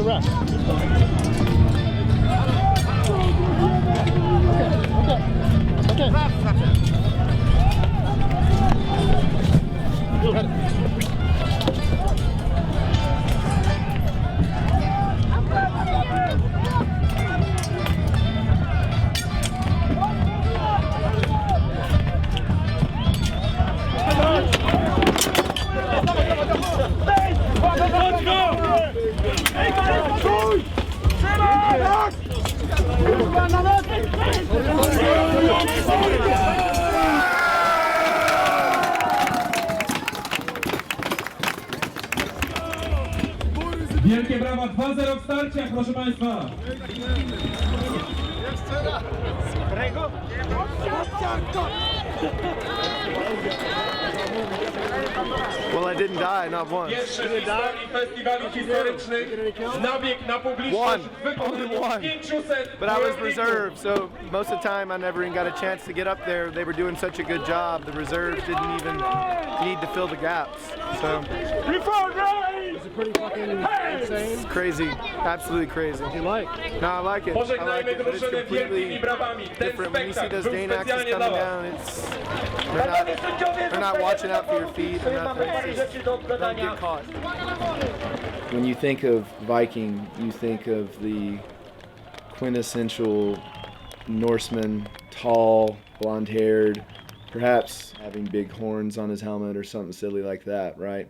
the rest. Okay. Go ahead. Wielkie brawa, 2-0 w starciach, proszę Państwa. Well, I didn't die, not once. Pierwszy w historii festiwali historycznych nabieg na publiczność wykonany 500. But I was reserved, so most of the time I never even got a chance to get up there. They were doing such a good job. The reserves didn't even need to fill the gaps. So Is it pretty fucking insane? it's crazy, absolutely crazy. You like? No, I like it. I like it, but it's completely different. When you see those Dane axes coming down, they're not watching out for your feet or nothing. It's just, don't get caught. When you think of Viking, you think of the quintessential Norseman, tall, blonde-haired, perhaps having big horns on his helmet or something silly like that, right?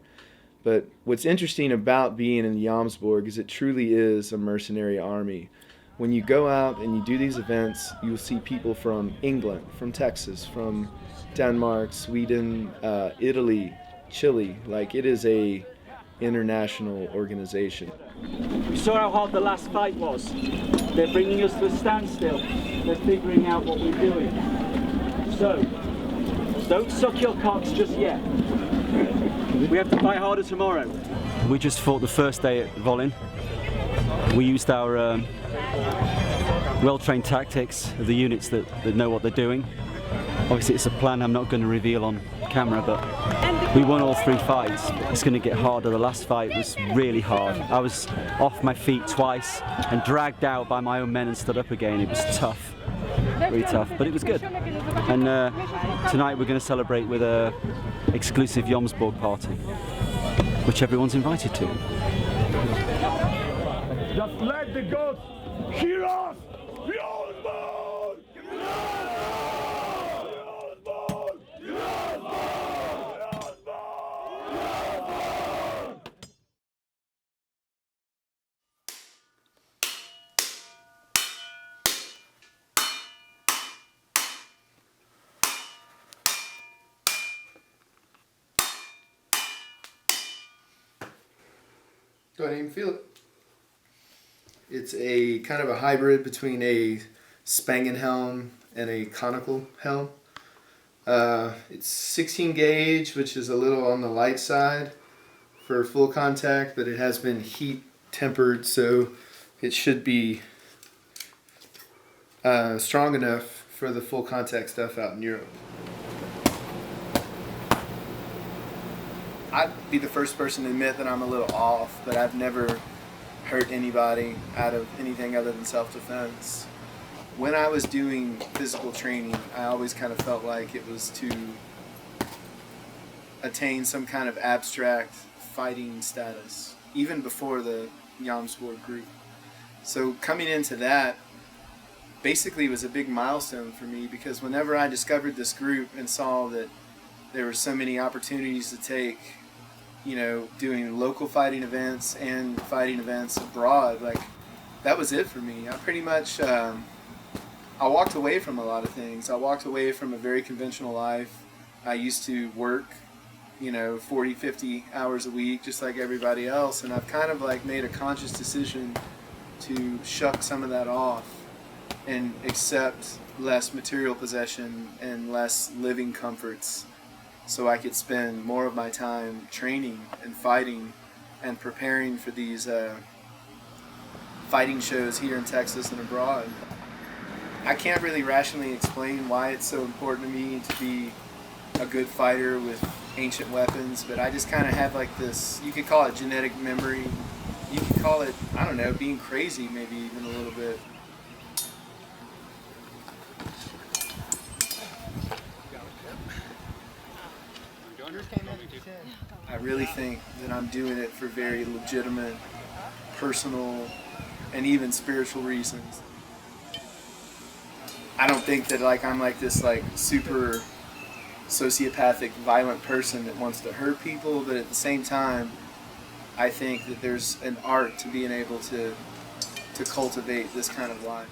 But what's interesting about being in Jomsborg is it truly is a mercenary army. When you go out and you do these events, you'll see people from England, from Texas, from Denmark, Sweden, Italy, Chile. Like, it is a international organization. We saw how hard the last fight was. They're bringing us to a standstill. They're figuring out what we're doing. So, don't suck your cocks just yet. We have to fight harder tomorrow. We just fought the first day at Wolin. We used our well-trained tactics of the units that know what they're doing. Obviously it's a plan I'm not going to reveal on camera, but we won all 3 fights. It's going to get harder. The last fight was really hard. I was off my feet twice and dragged out by my own men and stood up again. It was tough, really tough, but it was good. And tonight we're going to celebrate with a exclusive Jomsborg party, which everyone's invited to. Just let the gods hear us! Jomsborg! Don't even feel it. It's a kind of a hybrid between a Spangen helm and a conical helm. It's 16 gauge, which is a little on the light side for full contact, but it has been heat tempered, so it should be strong enough for the full contact stuff out in Europe. I'd be the first person to admit that I'm a little off, but I've never hurt anybody out of anything other than self-defense. When I was doing physical training, I always kind of felt like it was to attain some kind of abstract fighting status, even before the Jomsborg group. So coming into that basically was a big milestone for me, because whenever I discovered this group and saw that there were so many opportunities to take, you know, doing local fighting events and fighting events abroad, like, that was it for me. I pretty much, I walked away from a lot of things. I walked away from a very conventional life. I used to work, you know, 40, 50 hours a week, just like everybody else, and I've kind of like made a conscious decision to shuck some of that off and accept less material possession and less living comforts, so I could spend more of my time training and fighting and preparing for these fighting shows here in Texas and abroad. I can't really rationally explain why it's so important to me to be a good fighter with ancient weapons, but I just kind of have like this, you could call it genetic memory, you could call it, I don't know, being crazy, maybe even a little bit. I really think that I'm doing it for very legitimate, personal, and even spiritual reasons. I don't think that like I'm like this like super sociopathic, violent person that wants to hurt people, but at the same time, I think that there's an art to being able to cultivate this kind of life.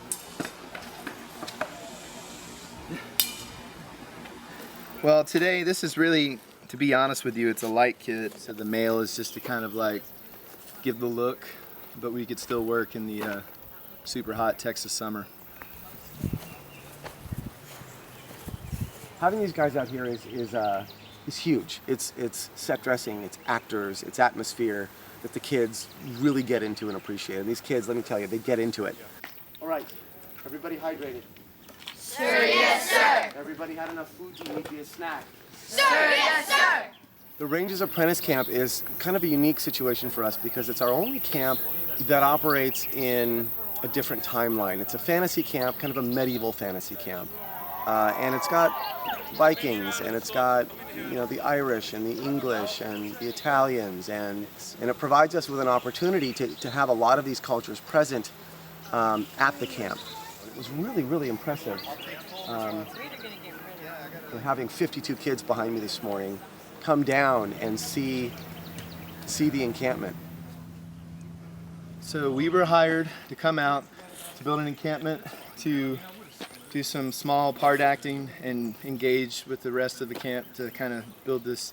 Well, today this is really, to be honest with you, it's a light kit. So the mail is just to kind of like give the look, but we could still work in the super hot Texas summer. Having these guys out here is huge. It's set dressing, it's actors, it's atmosphere that the kids really get into and appreciate. And these kids, let me tell you, they get into it. All right, everybody hydrated? Sir, yes, sir. Everybody had enough food to eat via snack? Sir, yes, sir. The Rangers Apprentice Camp is kind of a unique situation for us because it's our only camp that operates in a different timeline. It's a fantasy camp, kind of a medieval fantasy camp. And it's got Vikings, and it's got, you know, the Irish and the English and the Italians, and it provides us with an opportunity to have a lot of these cultures present at the camp. It was really, really impressive. Having 52 kids behind me this morning come down and see the encampment. So we were hired to come out to build an encampment, to do some small part acting and engage with the rest of the camp to kind of build this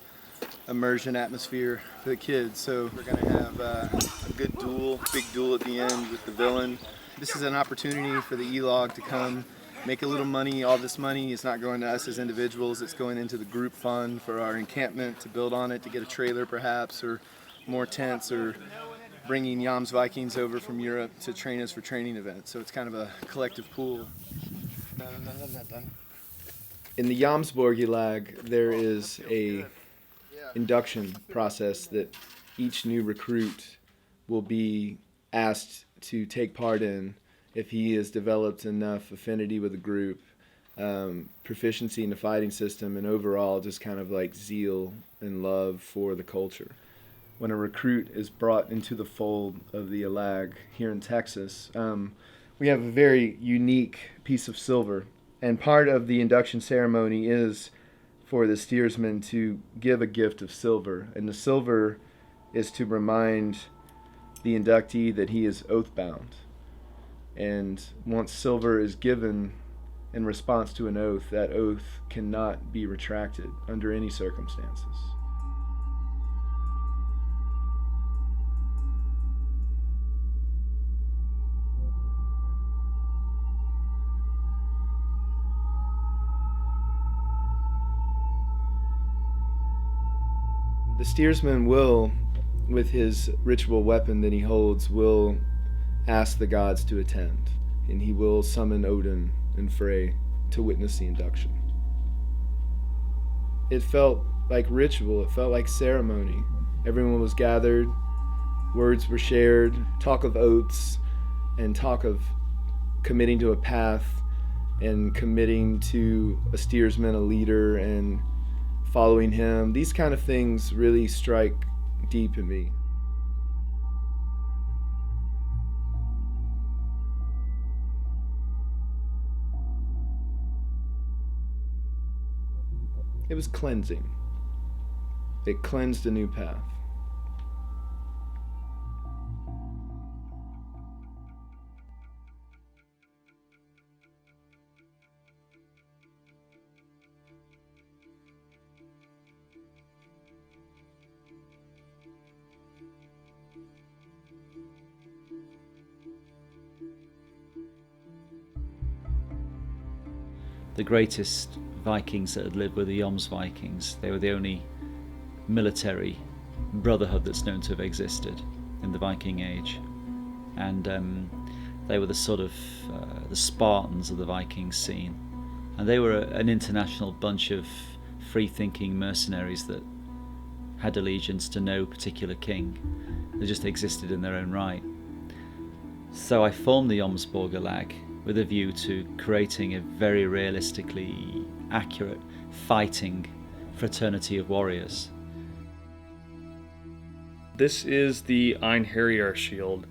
immersion atmosphere for the kids. So we're going to have a good duel, big duel at the end with the villain. This is an opportunity for the E-Log to come make a little money. All this money is not going to us as individuals, it's going into the group fund for our encampment, to build on it, to get a trailer perhaps, or more tents, or bringing Jom's Vikings over from Europe to train us for training events. So it's kind of a collective pool. In the Jomsborg Army, there is a induction process that each new recruit will be asked to take part in if he has developed enough affinity with the group, proficiency in the fighting system, and overall just kind of like zeal and love for the culture. When a recruit is brought into the fold of the Alag here in Texas, we have a very unique piece of silver, and part of the induction ceremony is for the steersman to give a gift of silver, and the silver is to remind the inductee that he is oath-bound. And once silver is given in response to an oath, that oath cannot be retracted under any circumstances. The steersman will, with his ritual weapon that he holds, will ask the gods to attend, and he will summon Odin and Frey to witness the induction. It felt like ritual, it felt like ceremony. Everyone was gathered, words were shared, talk of oaths, and talk of committing to a path, and committing to a steersman, a leader, and following him. These kind of things really strike deep in me. It was cleansing. It cleansed a new path. The greatest Vikings that had lived were the Joms Vikings. They were the only military brotherhood that's known to have existed in the Viking Age, and they were the sort of the Spartans of the Viking scene, and they were an international bunch of free-thinking mercenaries that had allegiance to no particular king. They just existed in their own right. So I formed the Jomsborg Lag with a view to creating a very realistically accurate fighting fraternity of warriors. This is the Einherjar shield.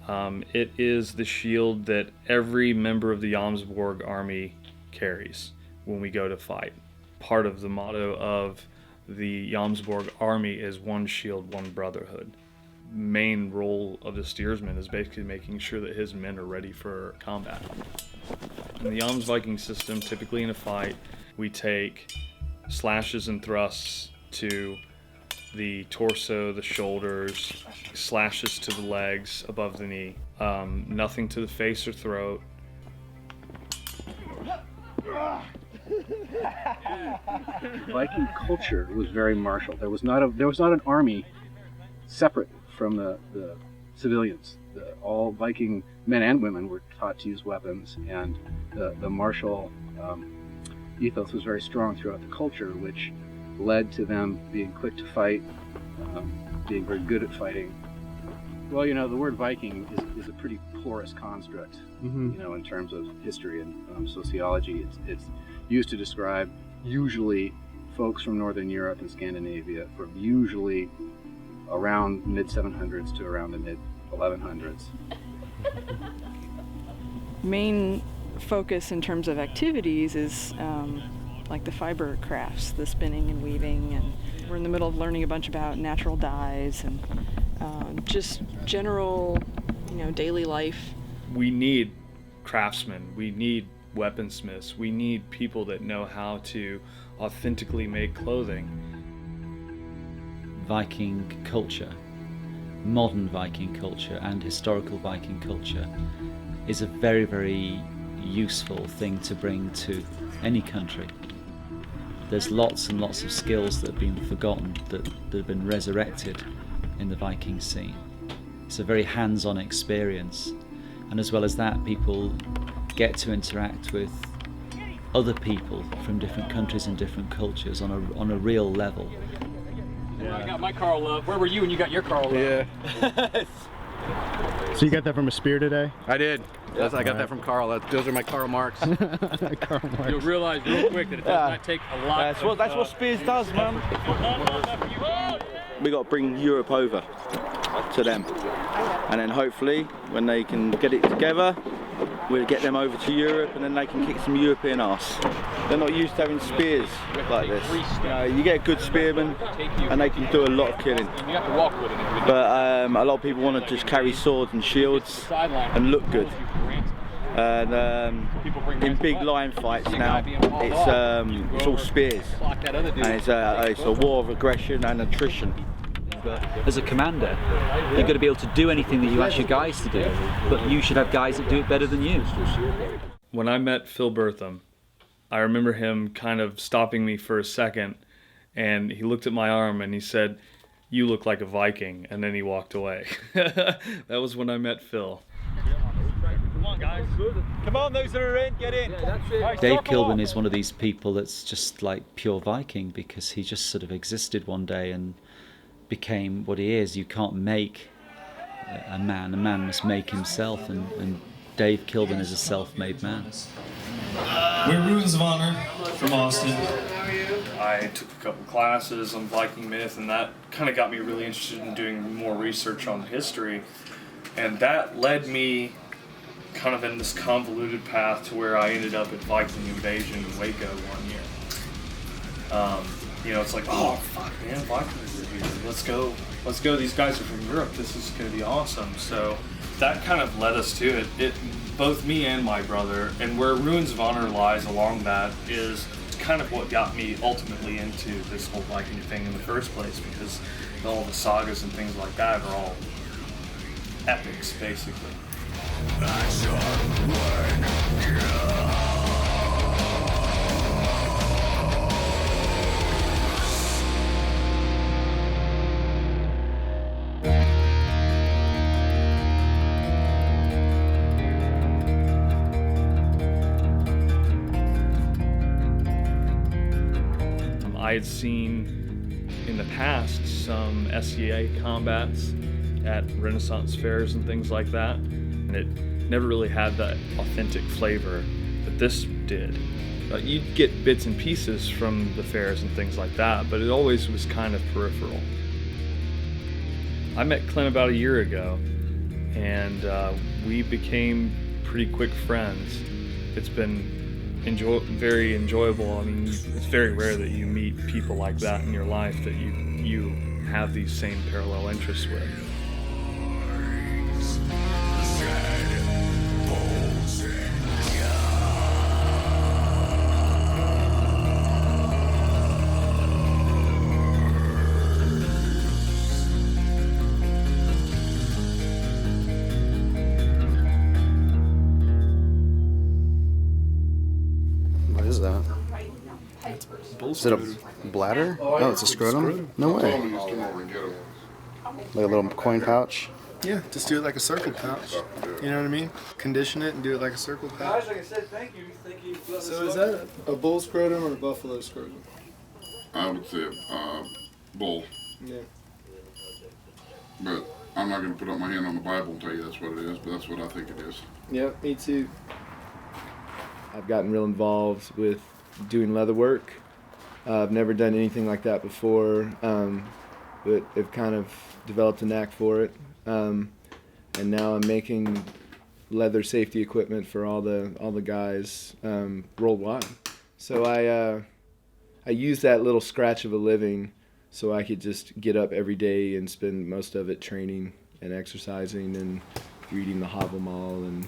It is the shield that every member of the Jomsborg Army carries when we go to fight. Part of the motto of the Jomsborg Army is one shield, one brotherhood. Main role of the steersman is basically making sure that his men are ready for combat. In the Joms Viking system, typically in a fight, we take slashes and thrusts to the torso, the shoulders, slashes to the legs, above the knee, nothing to the face or throat. Viking culture was very martial. There was not an army separate from the civilians. All Viking men and women were taught to use weapons, and the martial ethos was very strong throughout the culture, which led to them being quick to fight, being very good at fighting. Well, you know, the word Viking is a pretty porous construct, you know, in terms of history and sociology. It's used to describe usually folks from Northern Europe and Scandinavia from usually around mid-700s to around the mid-1100s. Main focus in terms of activities is like the fiber crafts, the spinning and weaving, and we're in the middle of learning a bunch about natural dyes and just general, you know, daily life. We need craftsmen, we need weaponsmiths, we need people that know how to authentically make clothing. Viking culture, modern Viking culture and historical Viking culture is a very, very useful thing to bring to any country. There's lots and lots of skills that have been forgotten that have been resurrected in the Viking scene. It's a very hands-on experience, and as well as that, people get to interact with other people from different countries and different cultures on a real level. Yeah. I got my Carl Love. Where were you when you got your Carl Love? Yeah. So you got that from a spear today? I did. Yes, I got that from Carl. Those are my Karl Marx. Karl Marx. You'll realize real quick that it does not take a lot. That's what spears does, man. We got to bring Europe over to them, and then hopefully when they can get it together, we'll get them over to Europe, and then they can kick some European ass. They're not used to having spears like this. You know, you get a good spearman, and they can do a lot of killing. But a lot of people want to just carry swords and shields and look good. And in big lion fights now, it's all spears, and it's a war of aggression and attrition. But as a commander, you're going to be able to do anything that you ask your guys to do, but you should have guys that do it better than you. When I met Phil Bertham, I remember him kind of stopping me for a second, and he looked at my arm and he said, "You look like a Viking," and then he walked away. That was when I met Phil. Come on, guys. Come on, those that are in, get in. Dave Kilburn is one of these people that's just like pure Viking, because he just sort of existed one day and became what he is. You can't make a man must make himself, and Dave Kilburn is a self-made man. We're Runes of Honor from Austin. I took a couple classes on Viking myth, and that kind of got me really interested in doing more research on history, and that led me kind of in this convoluted path to where I ended up at Viking invasion in Waco one year. You know, it's like, oh fuck man, Vikings are here, let's go, these guys are from Europe, this is going to be awesome. So that kind of led us to it, both me and my brother, and where Runes of Honor lies along that is kind of what got me ultimately into this whole Viking thing in the first place, because all the sagas and things like that are all epics, basically. I had seen in the past some SCA combats at Renaissance fairs and things like that, and it never really had that authentic flavor that this did. You'd get bits and pieces from the fairs and things like that, but it always was kind of peripheral. I met Clint about a year ago, and we became pretty quick friends. It's been very enjoyable. I mean, it's very rare that you meet people like that in your life that you have these same parallel interests with. What is that? Is it a bladder? Oh, it's a scrotum? No way. Like a little coin pouch? Yeah, just do it like a circle pouch. You know what I mean? Condition it and do it like a circle pouch. Guys, like I said, thank you. Thank you. So is that a bull scrotum or a buffalo scrotum? I would say bull. Yeah. But I'm not going to put up my hand on the Bible and tell you that's what it is, but that's what I think it is. Yep, me too. I've gotten real involved with doing leather work. I've never done anything like that before, but I've kind of developed a knack for it. And now I'm making leather safety equipment for all the guys worldwide. So I use that little scratch of a living so I could just get up every day and spend most of it training and exercising and reading the Havamal and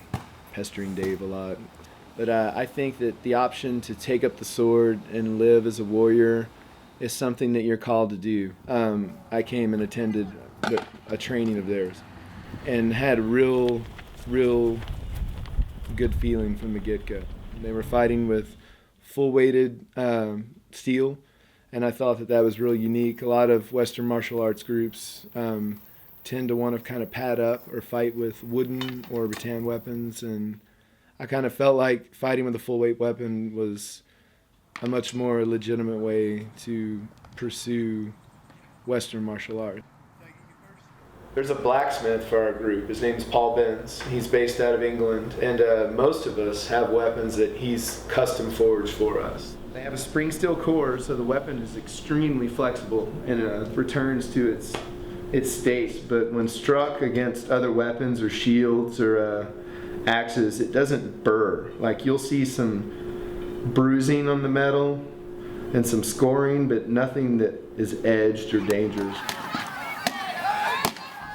pestering Dave a lot. But I think that the option to take up the sword and live as a warrior is something that you're called to do. I came and attended a training of theirs and had a real good feeling from the get-go. They were fighting with full-weighted steel, and I thought that was really unique. A lot of Western martial arts groups tend to want to kind of pad up or fight with wooden or rattan weapons, and I kind of felt like fighting with a full-weight weapon was a much more legitimate way to pursue Western martial art. There's a blacksmith for our group. His name's Paul Benz. He's based out of England, and most of us have weapons that he's custom forged for us. They have a spring steel core, so the weapon is extremely flexible and returns to its state. But when struck against other weapons or shields or axes, it doesn't burr. Like, you'll see some bruising on the metal and some scoring, but nothing that is edged or dangerous.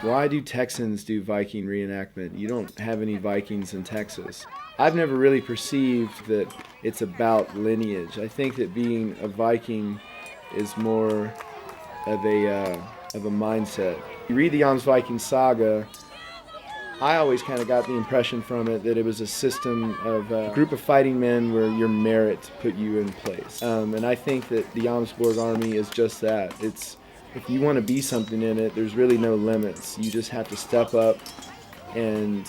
Why do Texans do Viking reenactment? You don't have any Vikings in Texas. I've never really perceived that it's about lineage. I think that being a Viking is more of a mindset. You read the Jomsviking saga, I always kind of got the impression from it that it was a system of a group of fighting men where your merit put you in place. And I think that the Jomsborg Army is just that. If you want to be something in it, there's really no limits. You just have to step up and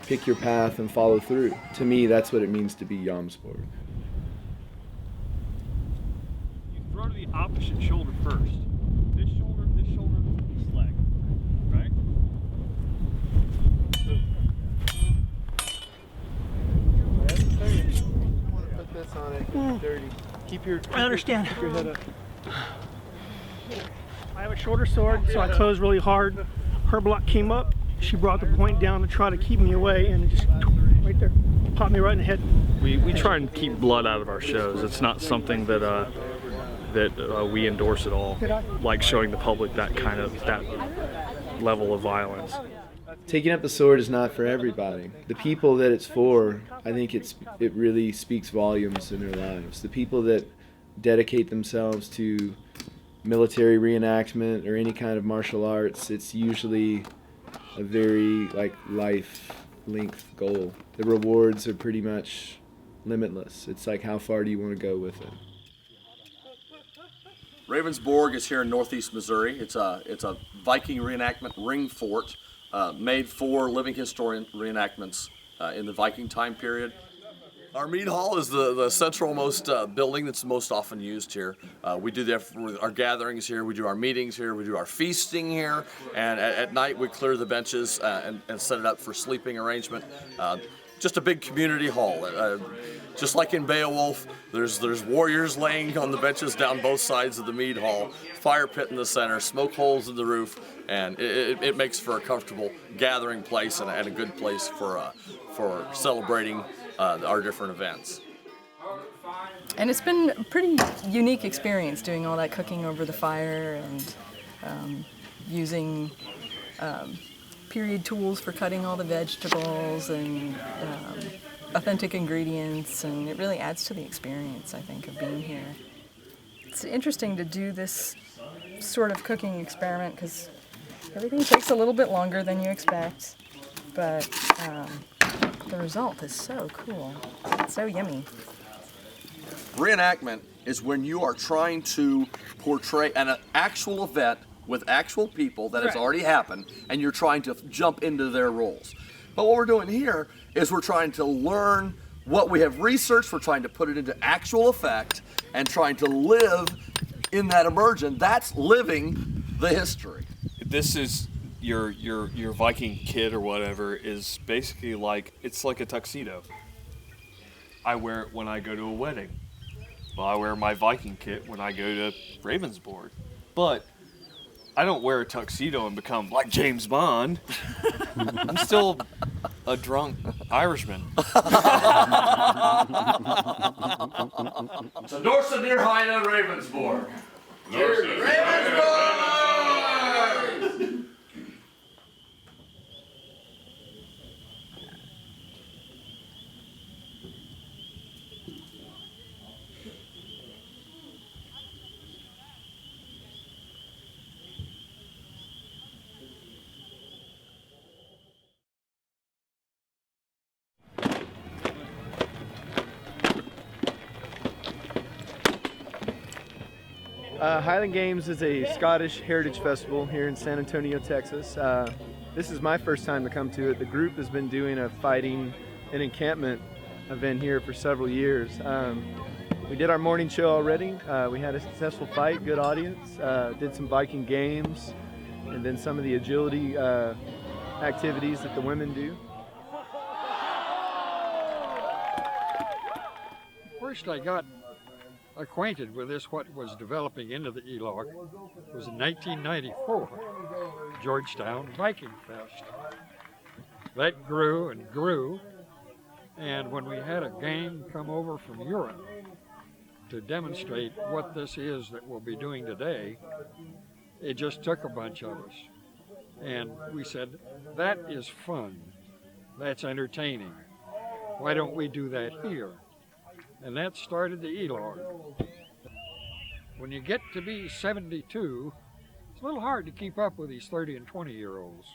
pick your path and follow through. To me, that's what it means to be Jomsborg. You throw to the opposite shoulder first. This shoulder, this leg. Right? You want to put this on it, dirty. I understand. Keep your head up. I have a shorter sword, so I closed really hard. Her block came up. She brought the point down to try to keep me away, and just right there, popped me right in the head. We try and keep blood out of our shows. It's not something that we endorse at all. Like showing the public that level of violence. Taking up the sword is not for everybody. The people that it's for, I think it really speaks volumes in their lives. The people that dedicate themselves to military reenactment or any kind of martial arts, it's usually a very life length goal. The rewards are pretty much limitless. It's like, how far do you want to go with it? Ravensborg is here in northeast Missouri. It's a Viking reenactment ring fort made for living historian reenactments in the Viking time period. Our mead hall is the centralmost building that's most often used here. We do our gatherings here, we do our meetings here, we do our feasting here, and at night we clear the benches and set it up for sleeping arrangement. Just a big community hall. Just like in Beowulf, there's warriors laying on the benches down both sides of the mead hall, fire pit in the center, smoke holes in the roof, and it makes for a comfortable gathering place and a good place for celebrating our different events. And it's been a pretty unique experience doing all that cooking over the fire and using period tools for cutting all the vegetables and authentic ingredients, and it really adds to the experience, I think, of being here. It's interesting to do this sort of cooking experiment because everything takes a little bit longer than you expect, but the result is so cool. It's so yummy. Reenactment is when you are trying to portray an actual event with actual people that has already happened, and you're trying to jump into their roles. But what we're doing here is we're trying to learn what we have researched, we're trying to put it into actual effect, and trying to live in that immersion. That's living the history. This is your Viking kit or whatever is basically it's like a tuxedo. I wear it when I go to a wedding. Well, I wear my Viking kit when I go to Ravensbourg. But I don't wear a tuxedo and become like James Bond. I'm still a drunk Irishman. So Dorsa near Heide Ravensbourg. Ravensbourg! Highland Games is a Scottish heritage festival here in San Antonio, Texas. This is my first time to come to it. The group has been doing a fighting and encampment event here for several years. We did our morning show already. We had a successful fight, good audience, did some Viking games, and then some of the agility activities that the women do. First I got acquainted with what was developing into the E-Log was in 1994, Georgetown Viking Fest. That grew and grew, and when we had a gang come over from Europe to demonstrate what this is that we'll be doing today, it just took a bunch of us. And we said, that is fun, that's entertaining. Why don't we do that here? And that started the E-Log. When you get to be 72, it's a little hard to keep up with these 30 and 20-year-olds.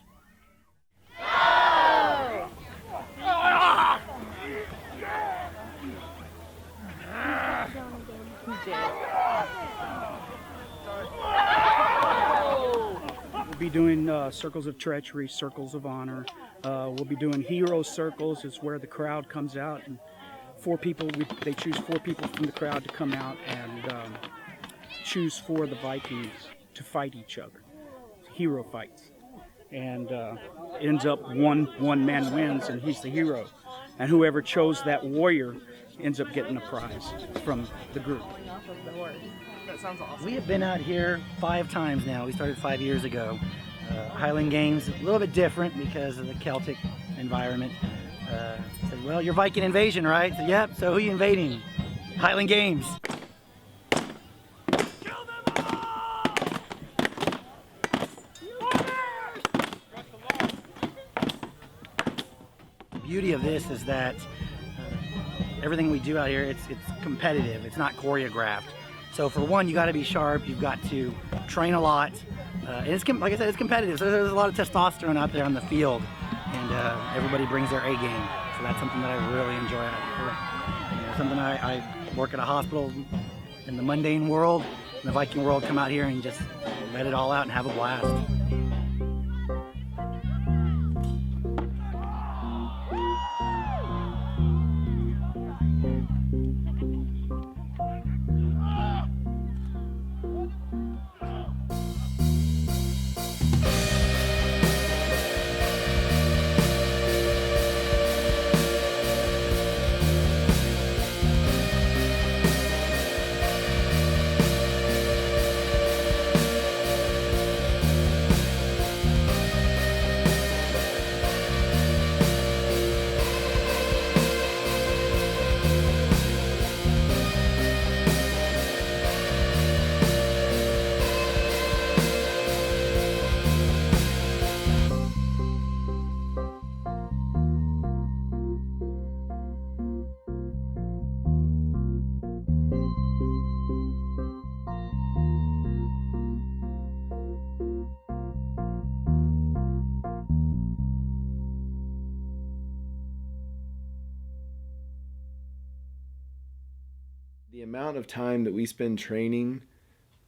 We'll be doing circles of treachery, circles of honor. We'll be doing hero circles. It's where the crowd comes out, and they choose 4 people from the crowd to come out and choose 4 of the Vikings to fight each other. Hero fights. And ends up one man wins, and he's the hero. And whoever chose that warrior ends up getting a prize from the group. That sounds awesome. We have been out here 5 times now. We started 5 years ago. Highland Games, a little bit different because of the Celtic environment. Said, well, you're Viking invasion, right? Said, yep, so who are you invading? Highland Games. The beauty of this is that everything we do out here, it's competitive. It's not choreographed. So for one, you got to be sharp. You've got to train a lot. And it's, like I said, it's competitive. So there's a lot of testosterone out there on the field. And everybody brings their A game. So that's something that I really enjoy out here. You know, something I work at a hospital in the mundane world, in the Viking world, come out here and just let it all out and have a blast. amount of time that we spend training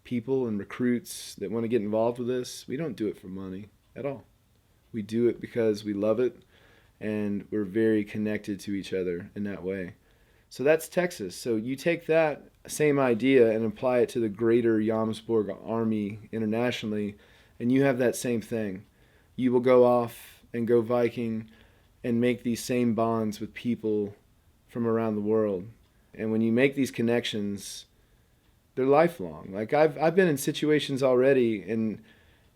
people and recruits that want to get involved with this, we don't do it for money at all. We do it because we love it, and we're very connected to each other in that way. So that's Texas. So you take that same idea and apply it to the greater Jomsborg Army internationally, and you have that same thing. You will go off and go Viking and make these same bonds with people from around the world. And when you make these connections, they're lifelong. Like I've been in situations already in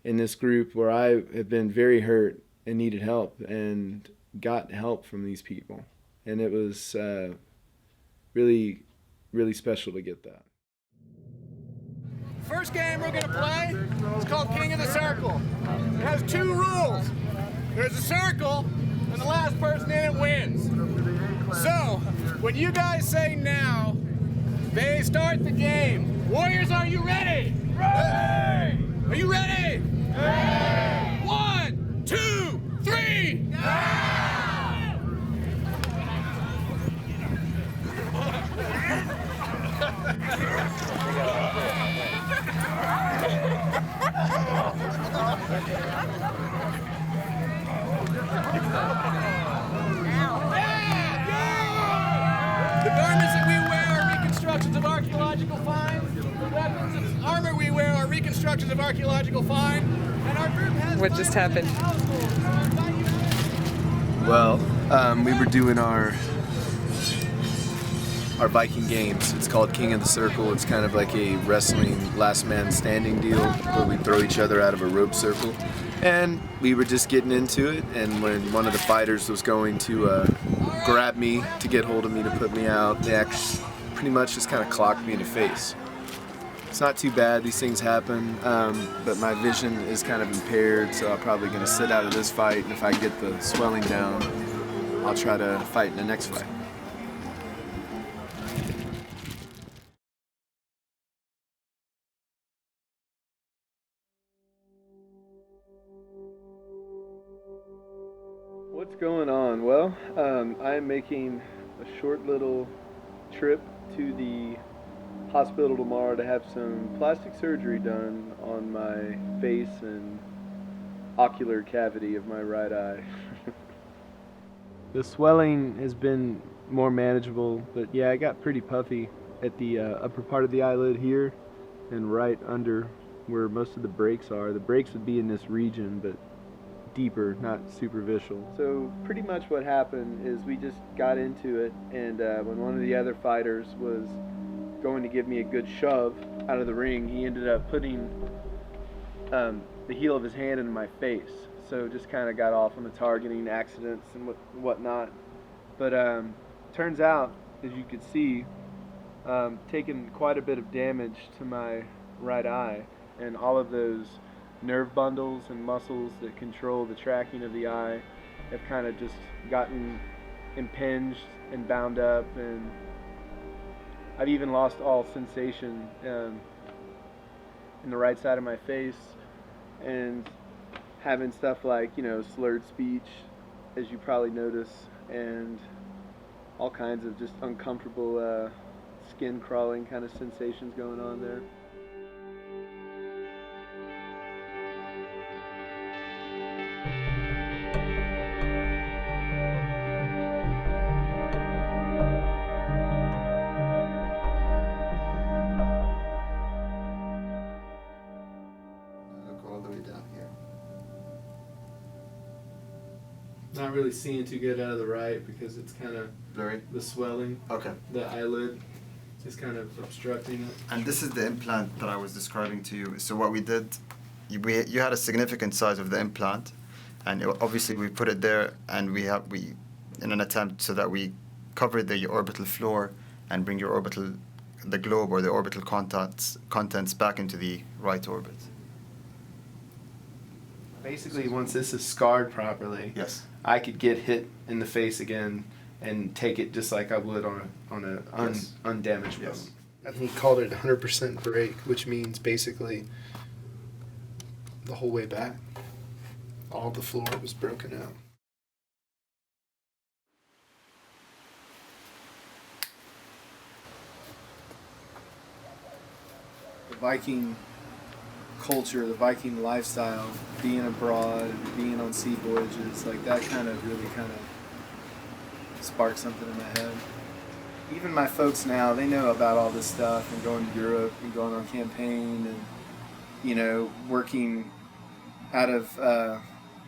this group where I have been very hurt and needed help and got help from these people. And it was really, really special to get that. First game we're gonna play is called King of the Circle. It has 2 rules. There's a circle, and the last person in it wins. So, when you guys say now, they start the game. Warriors, are you ready? Ready! Are you ready? Ready! 1, 2, 3! Now! The garments that we wear are reconstructions of archaeological finds. The weapons and armor we wear are reconstructions of archaeological find. And our group has... What just happened? Well, we were doing our Viking games. It's called King of the Circle. It's kind of like a wrestling last man standing deal where we throw each other out of a rope circle. And we were just getting into it, and when one of the fighters was going to grab me to get hold of me to put me out, they actually pretty much just kind of clocked me in the face. It's not too bad, these things happen, but my vision is kind of impaired, so I'm probably going to sit out of this fight, and if I get the swelling down, I'll try to fight in the next fight. What's going on? Well, I'm making a short little trip to the hospital tomorrow to have some plastic surgery done on my face and ocular cavity of my right eye. The swelling has been more manageable, but yeah, I got pretty puffy at the upper part of the eyelid here and right under where most of the breaks are. The breaks would be in this region, but deeper, not superficial. So pretty much what happened is we just got into it, and when one of the other fighters was going to give me a good shove out of the ring, he ended up putting the heel of his hand into my face. So just kind of got off on the targeting accidents and whatnot. But turns out, as you could see, taken quite a bit of damage to my right eye, and all of those nerve bundles and muscles that control the tracking of the eye have kind of just gotten impinged and bound up, and I've even lost all sensation in the right side of my face, and having stuff like, you know, slurred speech, as you probably notice, and all kinds of just uncomfortable skin crawling kind of sensations going on there. Not really seeing too good out of the right because it's kind of blurry. The swelling. Okay. The eyelid is kind of obstructing it. And this is the implant that I was describing to you. So what we did, you had a significant size of the implant, and obviously we put it there, and we in an attempt so that we cover the orbital floor and bring the globe or the orbital contents back into the right orbit. Basically, once this is scarred properly, yes, I could get hit in the face again and take it just like I would on an undamaged bone. He called it 100% break, which means basically the whole way back, all the floor was broken out. Viking culture, the Viking lifestyle, being abroad, being on sea voyages, like that kind of really kind of sparked something in my head. Even my folks now, they know about all this stuff and going to Europe and going on campaign and, you know, working out of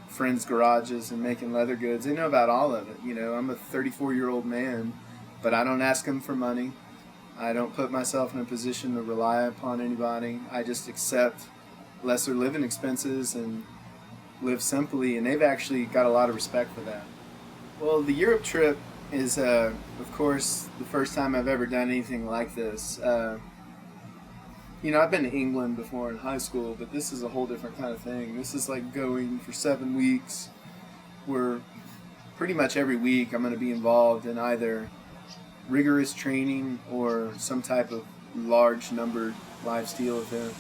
friends' garages and making leather goods. They know about all of it. You know, I'm a 34-year-old man, but I don't ask them for money. I don't put myself in a position to rely upon anybody. I just accept lesser living expenses and live simply, and they've actually got a lot of respect for that. Well, the Europe trip is, of course, the first time I've ever done anything like this. You know, I've been to England before in high school, but this is a whole different kind of thing. This is like going for 7 weeks, where pretty much every week I'm going to be involved in either rigorous training or some type of large numbered live steel event.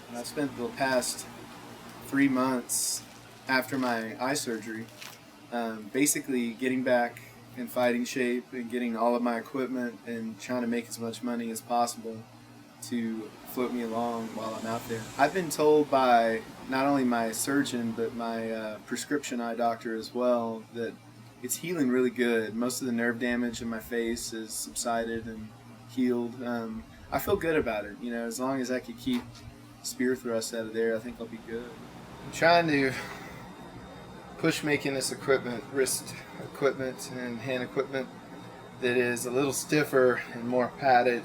And I spent the past 3 months after my eye surgery basically getting back in fighting shape and getting all of my equipment and trying to make as much money as possible to float me along while I'm out there. I've been told by not only my surgeon but my prescription eye doctor as well that it's healing really good. Most of the nerve damage in my face has subsided and healed. I feel good about it. You know, as long as I could keep spear thrusts out of there, I think I'll be good. I'm trying to push making this equipment, wrist equipment and hand equipment, that is a little stiffer and more padded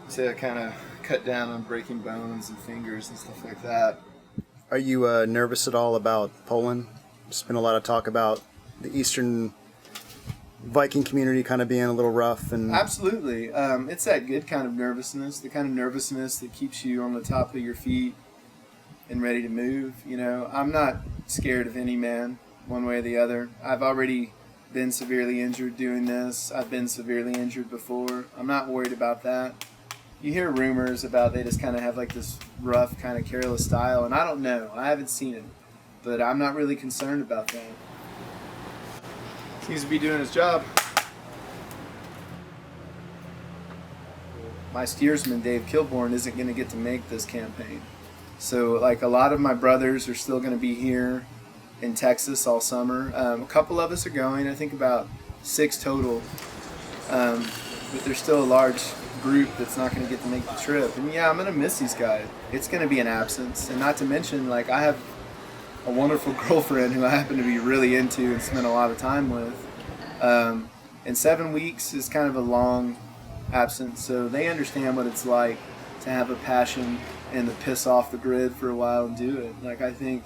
to kind of cut down on breaking bones and fingers and stuff like that. Are you nervous at all about Poland? There's been a lot of talk about the Eastern Viking community kind of being a little rough. And absolutely. It's that good kind of nervousness, the kind of nervousness that keeps you on the top of your feet and ready to move. You know, I'm not scared of any man one way or the other. I've already been severely injured doing this. I've been severely injured before. I'm not worried about that. You hear rumors about they just kind of have like this rough, kind of careless style, and I don't know. I haven't seen it, but I'm not really concerned about that. Seems to be doing his job. My steersman, Dave Kilborn, isn't going to get to make this campaign. So, like, a lot of my brothers are still going to be here in Texas all summer. A couple of us are going, I think about 6 total. But there's still a large group that's not going to get to make the trip. And yeah, I'm going to miss these guys. It's going to be an absence. And not to mention, like, I have a wonderful girlfriend who I happen to be really into and spend a lot of time with. And 7 weeks is kind of a long absence, so they understand what it's like to have a passion and to piss off the grid for a while and do it. Like, I think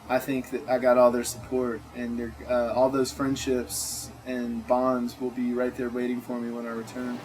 that I got all their support, and all those friendships and bonds will be right there waiting for me when I return.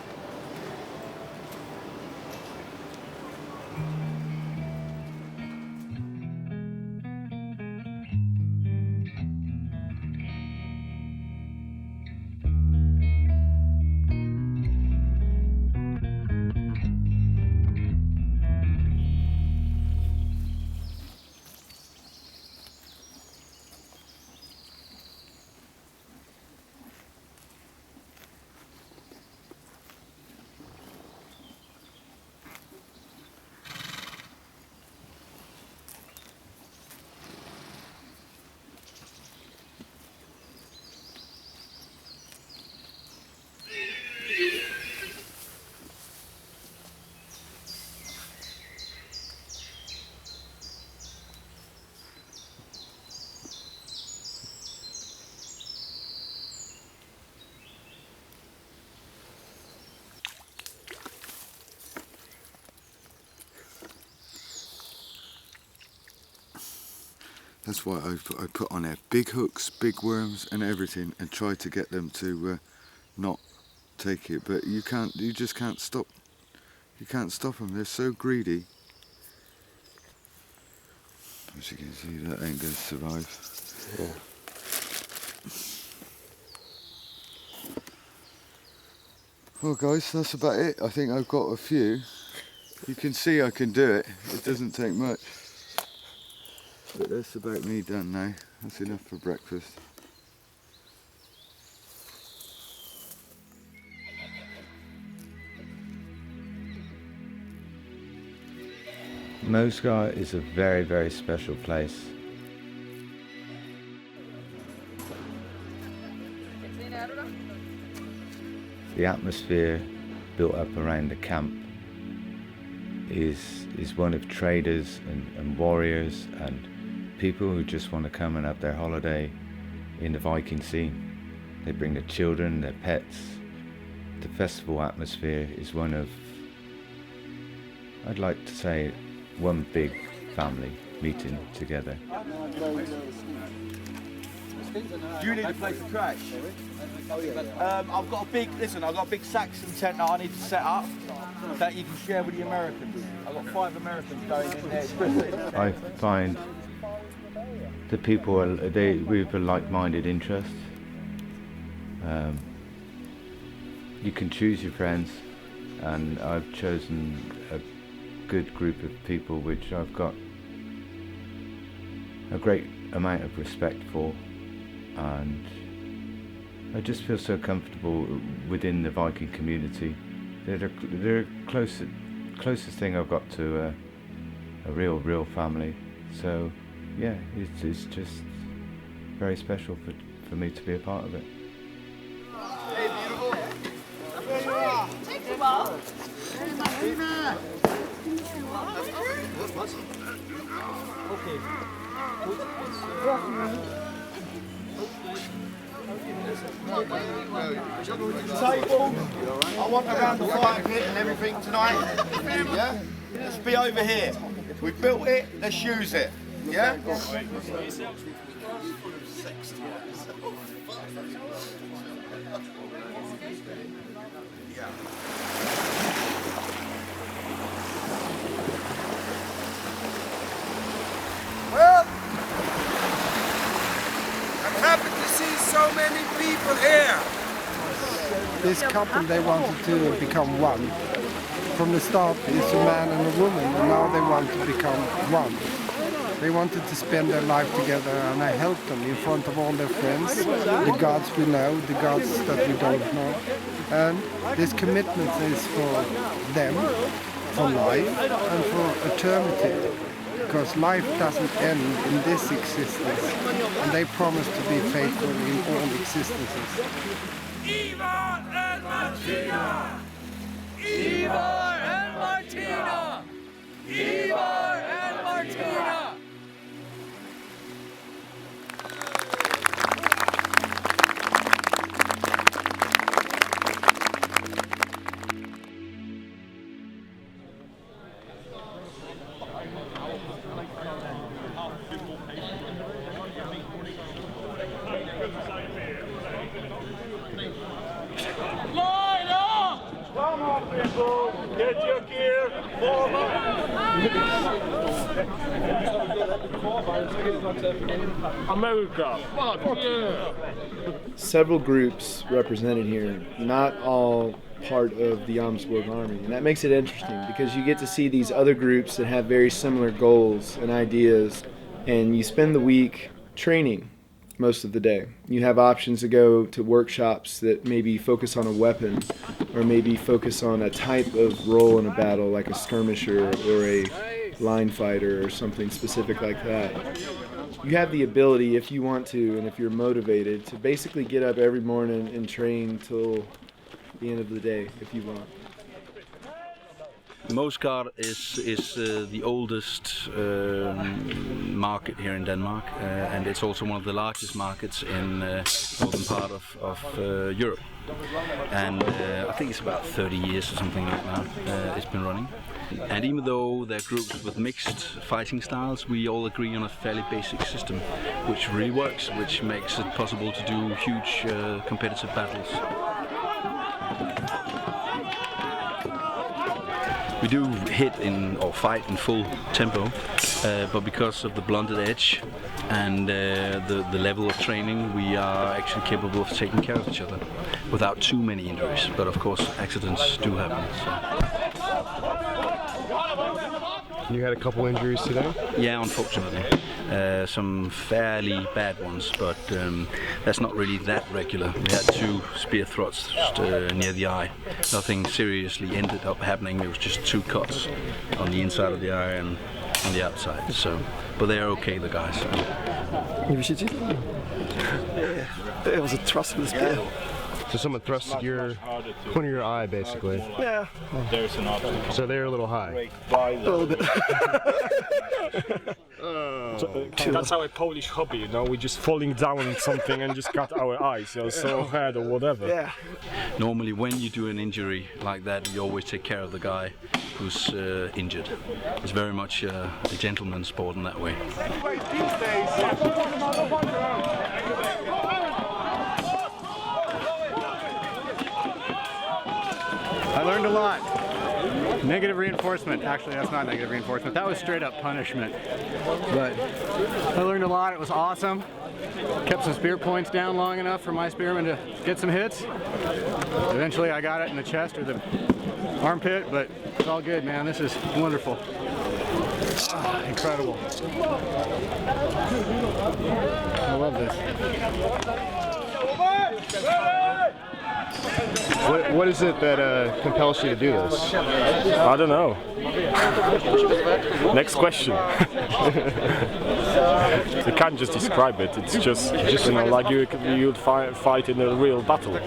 That's why I put on there big hooks, big worms and everything, and try to get them to not take it. But you just can't stop. You can't stop them, they're so greedy. As you can see, that ain't going to survive. Yeah. Well guys, that's about it. I think I've got a few. You can see I can do it. It doesn't take much. But that's about me done now. That's enough for breakfast. Moesgård is a very, very special place. The atmosphere built up around the camp is one of traders and warriors and people who just want to come and have their holiday in the Viking scene. They bring their children, their pets. The festival atmosphere is one of, I'd like to say, one big family meeting together. Do you need a place to crash? I've got a big Saxon tent that I need to set up that you can share with the Americans. I've got 5 Americans going in there. I find the people we have a like-minded interest. You can choose your friends, and I've chosen a good group of people which I've got a great amount of respect for, and I just feel so comfortable within the Viking community. They're the closest thing I've got to a real family. So yeah, it's just very special for me to be a part of it. Hey, beautiful. There you are. Take the ball. Okay. Table, I want around the fire pit and everything tonight. Yeah? Let's be over here. We've built it, let's use it. Yeah? Well, I'm happy to see so many people here. This couple, they wanted to become one. From the start, it's a man and a woman, and now they want to become one. They wanted to spend their life together, and I helped them in front of all their friends, the gods we know, the gods that we don't know. And this commitment is for them, for life, and for eternity. Because life doesn't end in this existence, and they promise to be faithful in all existences. Ivar and Martina! Ivar and Martina! Ivar and Martina! Line up! Come on, people! Get your gear! Form America! Fuck yeah! Several groups represented here, not all part of the Jomsborg Army, and that makes it interesting because you get to see these other groups that have very similar goals and ideas, and you spend the week training most of the day. You have options to go to workshops that maybe focus on a weapon or maybe focus on a type of role in a battle like a skirmisher or a line fighter or something specific like that. You have the ability, if you want to and if you're motivated, to basically get up every morning and train till the end of the day if you want. Moesgård is the oldest market here in Denmark, and it's also one of the largest markets in northern part of Europe. And I think it's about 30 years or something like that it's been running. And even though there are groups with mixed fighting styles, we all agree on a fairly basic system, which really works, which makes it possible to do huge competitive battles. We do hit or fight in full tempo, but because of the blunted edge and the level of training, we are actually capable of taking care of each other without too many injuries. But of course, accidents do happen. So. You had a couple injuries today? Yeah, unfortunately. Some fairly bad ones, but that's not really that regular. We had 2 spear thrusts near the eye. Nothing seriously ended up happening. It was just 2 cuts on the inside of the eye and on the outside. So, but they're okay, the guys. Yeah, it was a thrust of the spear. So someone thrusted your corner of your eye, basically. Yeah. There's an option. So they're a little high. A little bit. That's our Polish hobby, you know. We're just falling down on something and just cut our eyes, or so head or whatever. Yeah. Normally, when you do an injury like that, you always take care of the guy who's injured. It's very much a gentleman's sport in that way. I learned a lot. Negative reinforcement. Actually, that's not negative reinforcement. That was straight up punishment. But I learned a lot. It was awesome. Kept some spear points down long enough for my spearmen to get some hits. Eventually I got it in the chest or the armpit, but it's all good, man. This is wonderful. Incredible. I love this. What is it that compels you to do this? I don't know. Next question. You can't just describe it. It's just you know, like you'd fight in a real battle.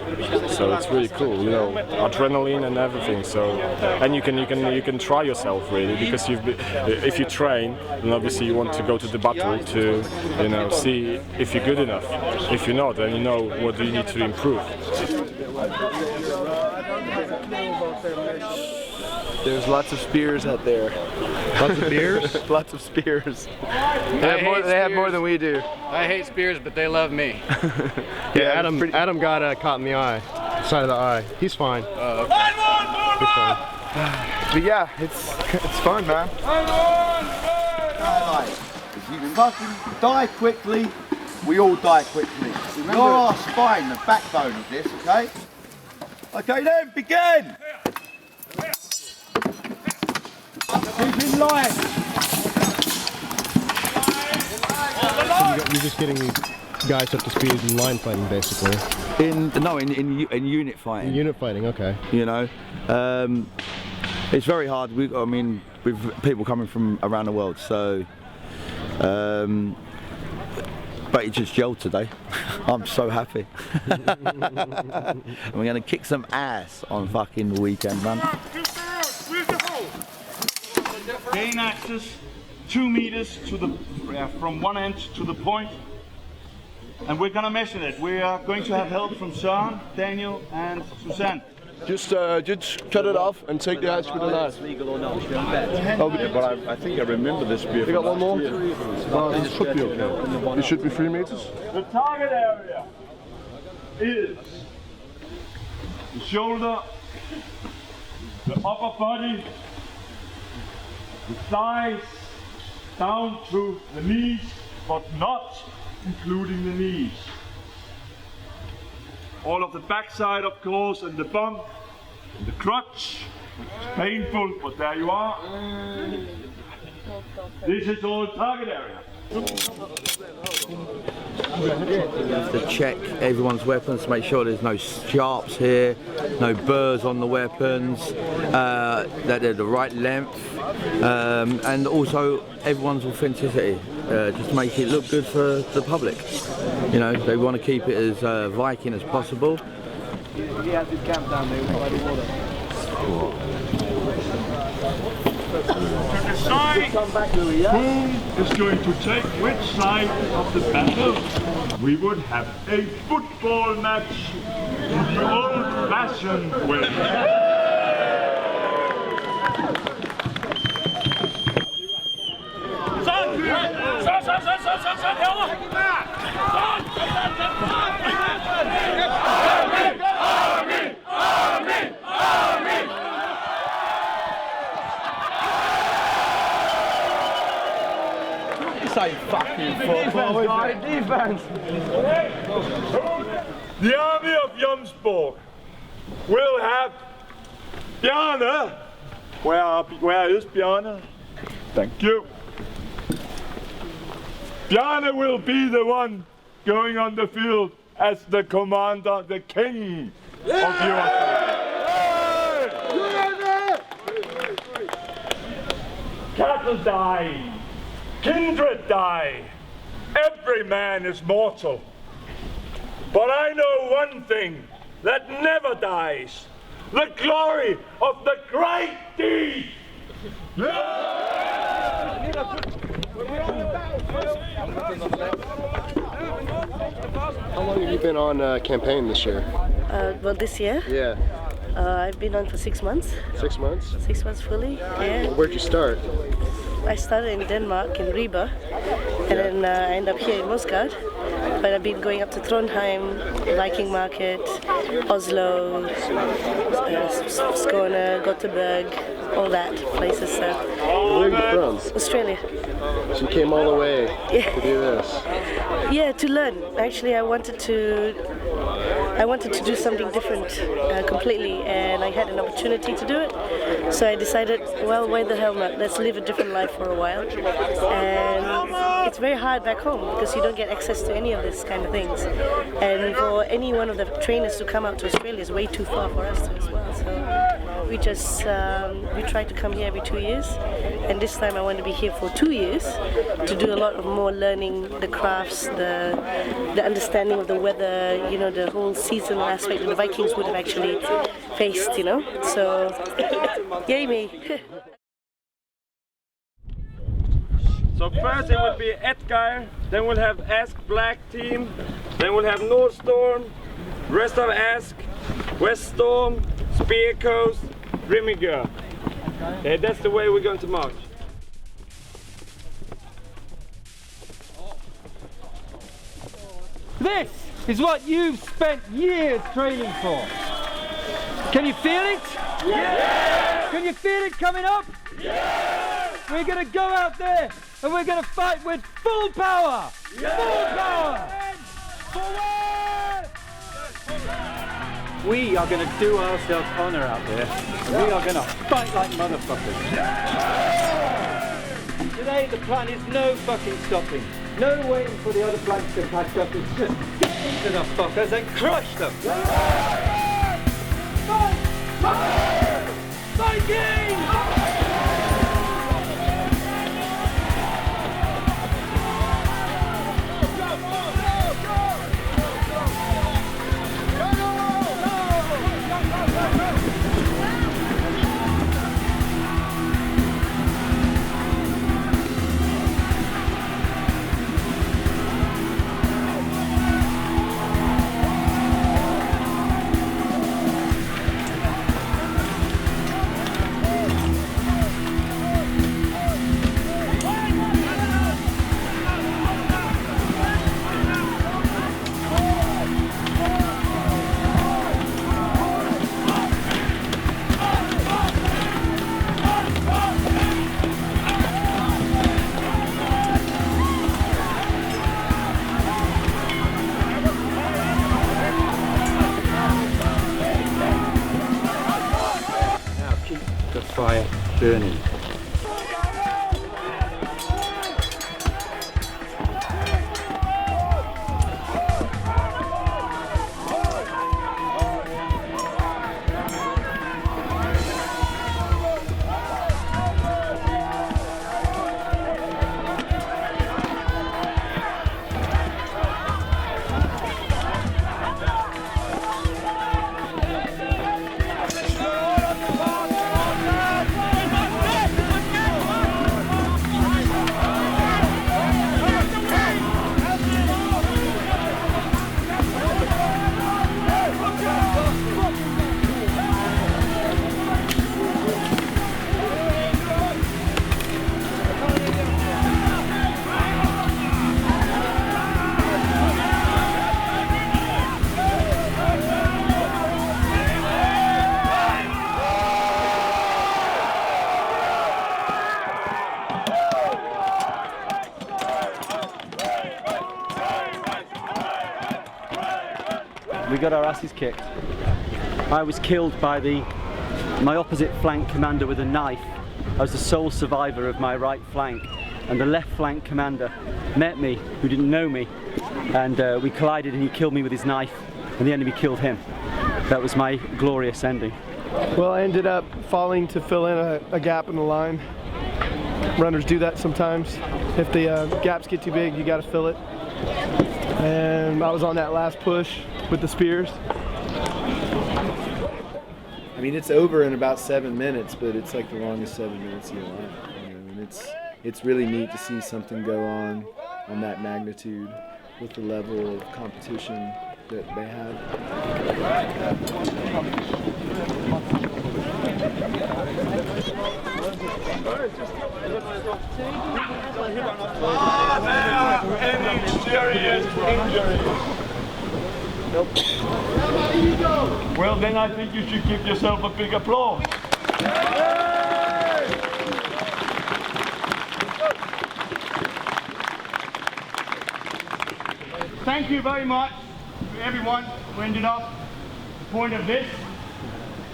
So it's really cool, you know, adrenaline and everything. So, and you can try yourself really, because if you train, then obviously you want to go to the battle to, you know, see if you're good enough. If you're not, then you know what you need to improve. There's lots of spears out there. Lots of beers? Lots of spears. They have more than we do. I hate spears, but they love me. Yeah, Adam got caught in the eye, side of the eye. He's fine. Okay. He's fine. But yeah, it's fun, man. If you fucking die quickly, we all die quickly. You're our spine, the backbone of this, okay? Okay then, begin! Keep in line! So you're just getting guys up to speed in line fighting, basically? In unit fighting. In unit fighting, okay. You know, it's very hard. I mean, with people coming from around the world, so... but it just gelled today. I'm so happy. And we're gonna kick some ass on fucking the weekend, man. Gain access 2 meters to the from one end to the point, and we're gonna measure it. We are going to have help from Søren, Daniel, and Suzanne. Just cut it off and take the ice with a knife. Oh, but I think I remember this beer. You got one more? This should be okay. It should be 3 meters. The target area is the shoulder, the upper body, the thighs, down to the knees, but not including the knees. All of the backside, of course, and the bump, and the crutch. It's painful, but there you are. This is all target area. We have to check everyone's weapons to make sure there's no sharps here, no burrs on the weapons, that they're the right length, and also everyone's authenticity, just to make it look good for the public. You know, they want to keep it as Viking as possible. He has his camp down there by the water. To decide who is going to take which side of the battle, we would have a football match in the old-fashioned way. Say fucking football, defense. The army of Jomsborg will have Bjarne. Where is Bjarne? Thank you. Bjarne will be the one going on the field as the commander, the king of USA. Cattle die, kindred die, every man is mortal. But I know one thing that never dies, the glory of the great deed. How long have you been on campaign this year? Well, this year? Yeah. I've been on for 6 months. 6 months? 6 months fully, yeah. Where'd you start? I started in Denmark, in Ribe, and then I ended up here in Moesgård. But I've been going up to Trondheim, Viking Market, Oslo, Skåne, Gothenburg, all that places. Where are you from? Australia. So you came all the way to do this? Yeah, to learn. Actually, I wanted to do something different completely, and I had an opportunity to do it. So I decided, well, why the hell not? Let's live a different life for a while. And it's very hard back home because you don't get access to any of this kind of things. And for any one of the trainers to come out to Australia is way too far for us as well. So we just we try to come here every 2 years, and this time I want to be here for 2 years to do a lot of more learning, the crafts, the understanding of the weather, you know, the whole seasonal aspect that the Vikings would have actually faced, you know. So, yay me! So first it will be Edgar, then we'll have Ask Black team, then we'll have North Storm, rest of Ask, West Storm, Spear Coast, Rimiger. Okay, that's the way we're going to march. This is what you've spent years training for. Can you feel it? Yeah! Can you feel it coming up? Yeah! We're going to go out there and we're going to fight with full power! Yeah! Full power! Forward! We are going to do ourselves honour out there. We are going to fight like motherfuckers. Today the plan is no fucking stopping. No waiting for the other flanks to catch up. It's just get into the fuckers and crush them. Viking! Fire burning. We got our asses kicked. I was killed by my opposite flank commander with a knife I was the sole survivor of my right flank, and the left flank commander met me, who didn't know me, and we collided and he killed me with his knife, and the enemy killed him. That was my glorious ending. Well, I ended up falling to fill in a gap in the line. Runners do that sometimes. If the gaps get too big, you got to fill it. And I was on that last push with the spears. I mean, it's over in about 7 minutes, but it's like the longest 7 minutes of your life. You know? And it's really neat to see something go on that magnitude with the level of competition that they have. Any serious injuries? Nope. Well, then I think you should give yourself a big applause. Thank you very much to everyone who ended up the point of this.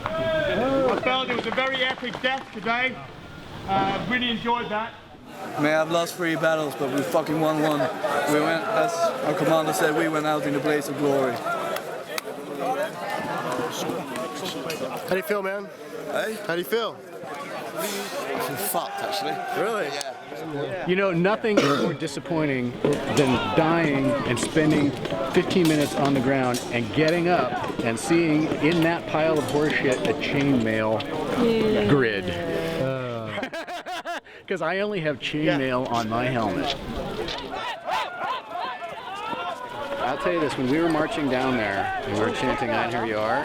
I felt it was a very epic death today. Really enjoyed that. May I've lost 3 battles, but we fucking won one. We went, as our commander said, we went out in a blaze of glory. How do you feel, man? Hey? How do you feel? I feel fucked, actually. Really? Yeah. You know, nothing is more disappointing than dying and spending 15 minutes on the ground and getting up and seeing in that pile of horseshit a chainmail grid. Because I only have chainmail on my helmet. I'll tell you this, when we were marching down there and we were chanting "And Here You Are,"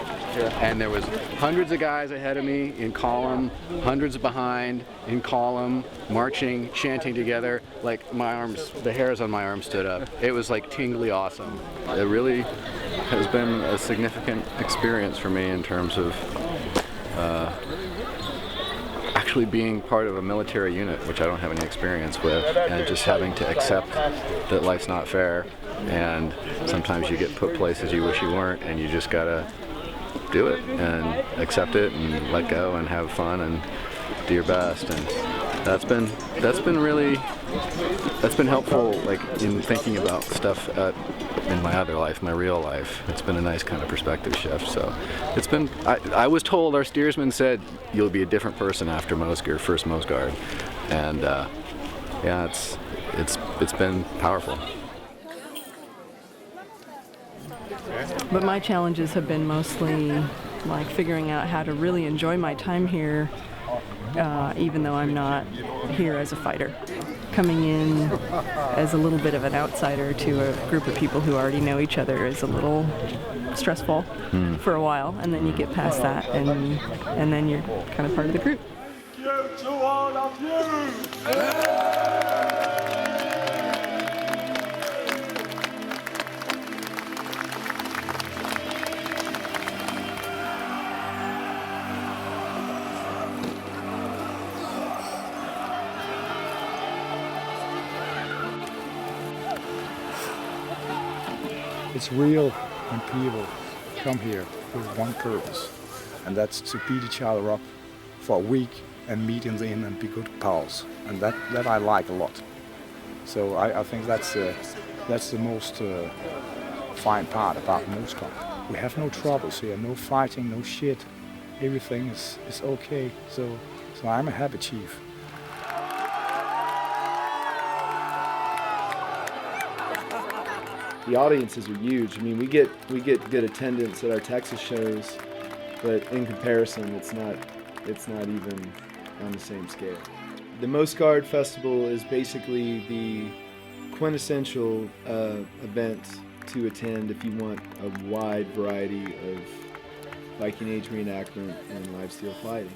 and there was hundreds of guys ahead of me in column, hundreds behind in column, marching, chanting together, like my arms, the hairs on my arms stood up. It was like tingly awesome. It really has been a significant experience for me in terms of actually being part of a military unit, which I don't have any experience with, and just having to accept that life's not fair, and sometimes you get put places you wish you weren't, and you just gotta do it and accept it and let go and have fun and do your best. And that's been helpful, like in thinking about stuff in my other life, my real life. It's been a nice kind of perspective shift. So it's been, I was told, our steersman said, you'll be a different person after Moesgård, first Moesgård. And yeah, it's been powerful. But my challenges have been mostly like figuring out how to really enjoy my time here, even though I'm not here as a fighter. Coming in as a little bit of an outsider to a group of people who already know each other is a little stressful for a while, and then you get past that, and then you're kind of part of the group. Thank you to all of you! It's real when people come here with one purpose, and that's to beat each other up for a week and meet in the inn and be good pals, and that I like a lot. So I think that's the most fine part about Moesgård. We have no troubles here, no fighting, no shit. Everything is okay. So I'm a happy chief. The audiences are huge. I mean, we get good attendance at our Texas shows, but in comparison, it's not even on the same scale. The Moesgård Festival is basically the quintessential event to attend if you want a wide variety of Viking Age reenactment and live steel fighting.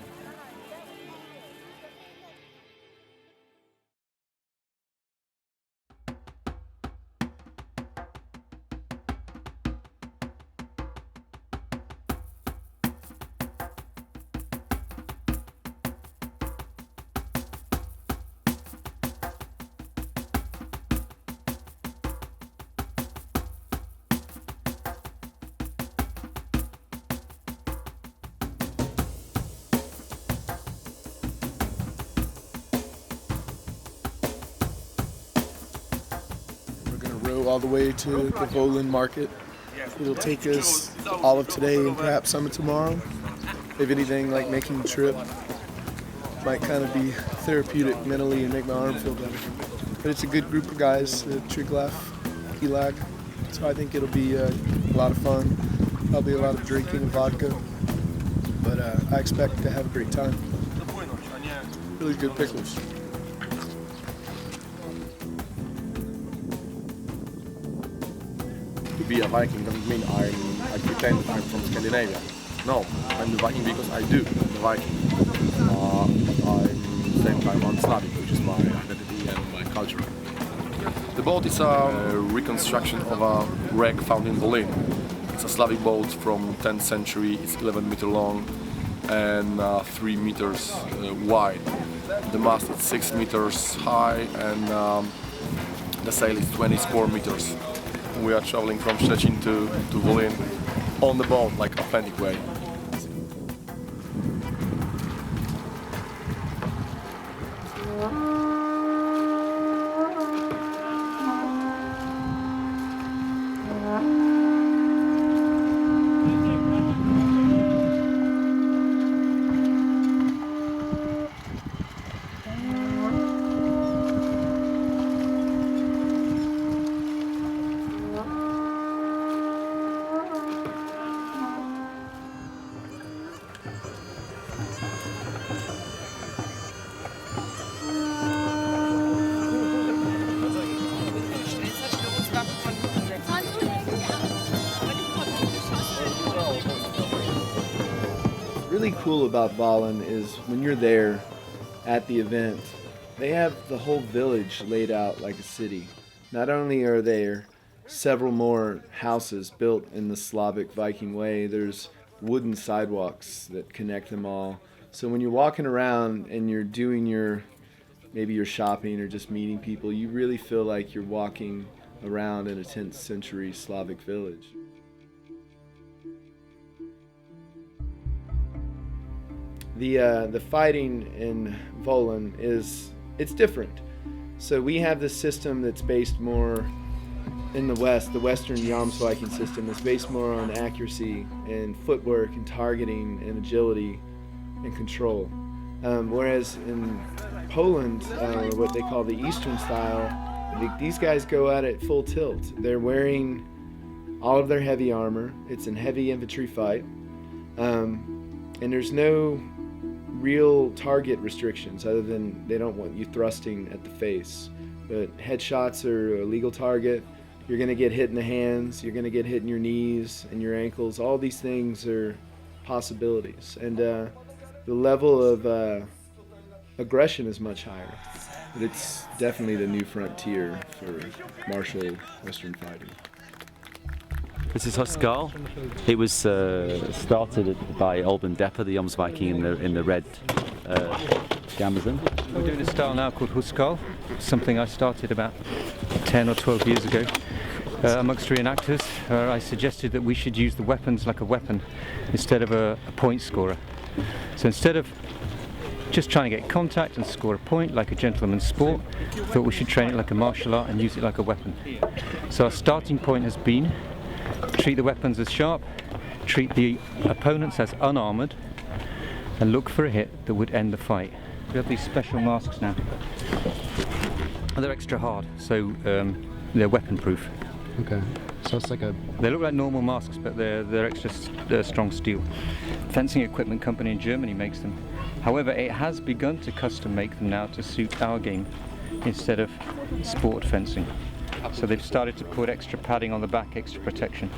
row all the way to the Wolin market. It'll take us all of today and perhaps some of tomorrow. If anything, like making the trip might kind of be therapeutic mentally and make my arm feel better. But it's a good group of guys, Jylov, Elag, so I think it'll be a lot of fun. Probably a lot of drinking and vodka, but I expect to have a great time. Really good pickles. To be a Viking doesn't mean I pretend I'm from Scandinavia. No, I'm the Viking because I do the Viking. But I'm at the same time un-Slavic, which is my identity and my culture. The boat is a reconstruction of a wreck found in Wolin. It's a Slavic boat from 10th century. It's 11 meters long and 3 meters wide. The mast is 6 meters high and the sail is 24 meters. We are traveling from Szczecin to Wolin on the boat, like authentic way. Really cool about Wolin is when you're there at the event, they have the whole village laid out like a city. Not only are there several more houses built in the Slavic Viking way, there's wooden sidewalks that connect them all. So when you're walking around and you're doing maybe you're shopping or just meeting people, you really feel like you're walking around in a 10th century Slavic village. The fighting in Wolin it's different. So we have this system that's based more in the West. The Western Jomsviking system is based more on accuracy and footwork and targeting and agility and control. Whereas in Poland, what they call the Eastern style, these guys go at it full tilt. They're wearing all of their heavy armor. It's a heavy infantry fight. And there's no real target restrictions other than they don't want you thrusting at the face. But headshots are a legal target. You're going to get hit in the hands, you're going to get hit in your knees and your ankles. All these things are possibilities. And the level of aggression is much higher. But it's definitely the new frontier for martial Western fighting. This is Moesgård. It was started by Olben Depper, the Jomsviking in the red gamazon. We're doing a style now called Moesgård, something I started about 10 or 12 years ago amongst reenactors, where I suggested that we should use the weapons like a weapon instead of a point scorer. So instead of just trying to get contact and score a point like a gentleman's sport, I thought we should train it like a martial art and use it like a weapon. So our starting point has been treat the weapons as sharp, treat the opponents as unarmoured, and look for a hit that would end the fight. We have these special masks now. They're extra hard, so they're weapon proof. Okay, so it's like a... They look like normal masks, but they're extra strong steel. Fencing equipment company in Germany makes them. However, it has begun to custom make them now to suit our game instead of sport fencing. So they've started to put extra padding on the back, extra protection.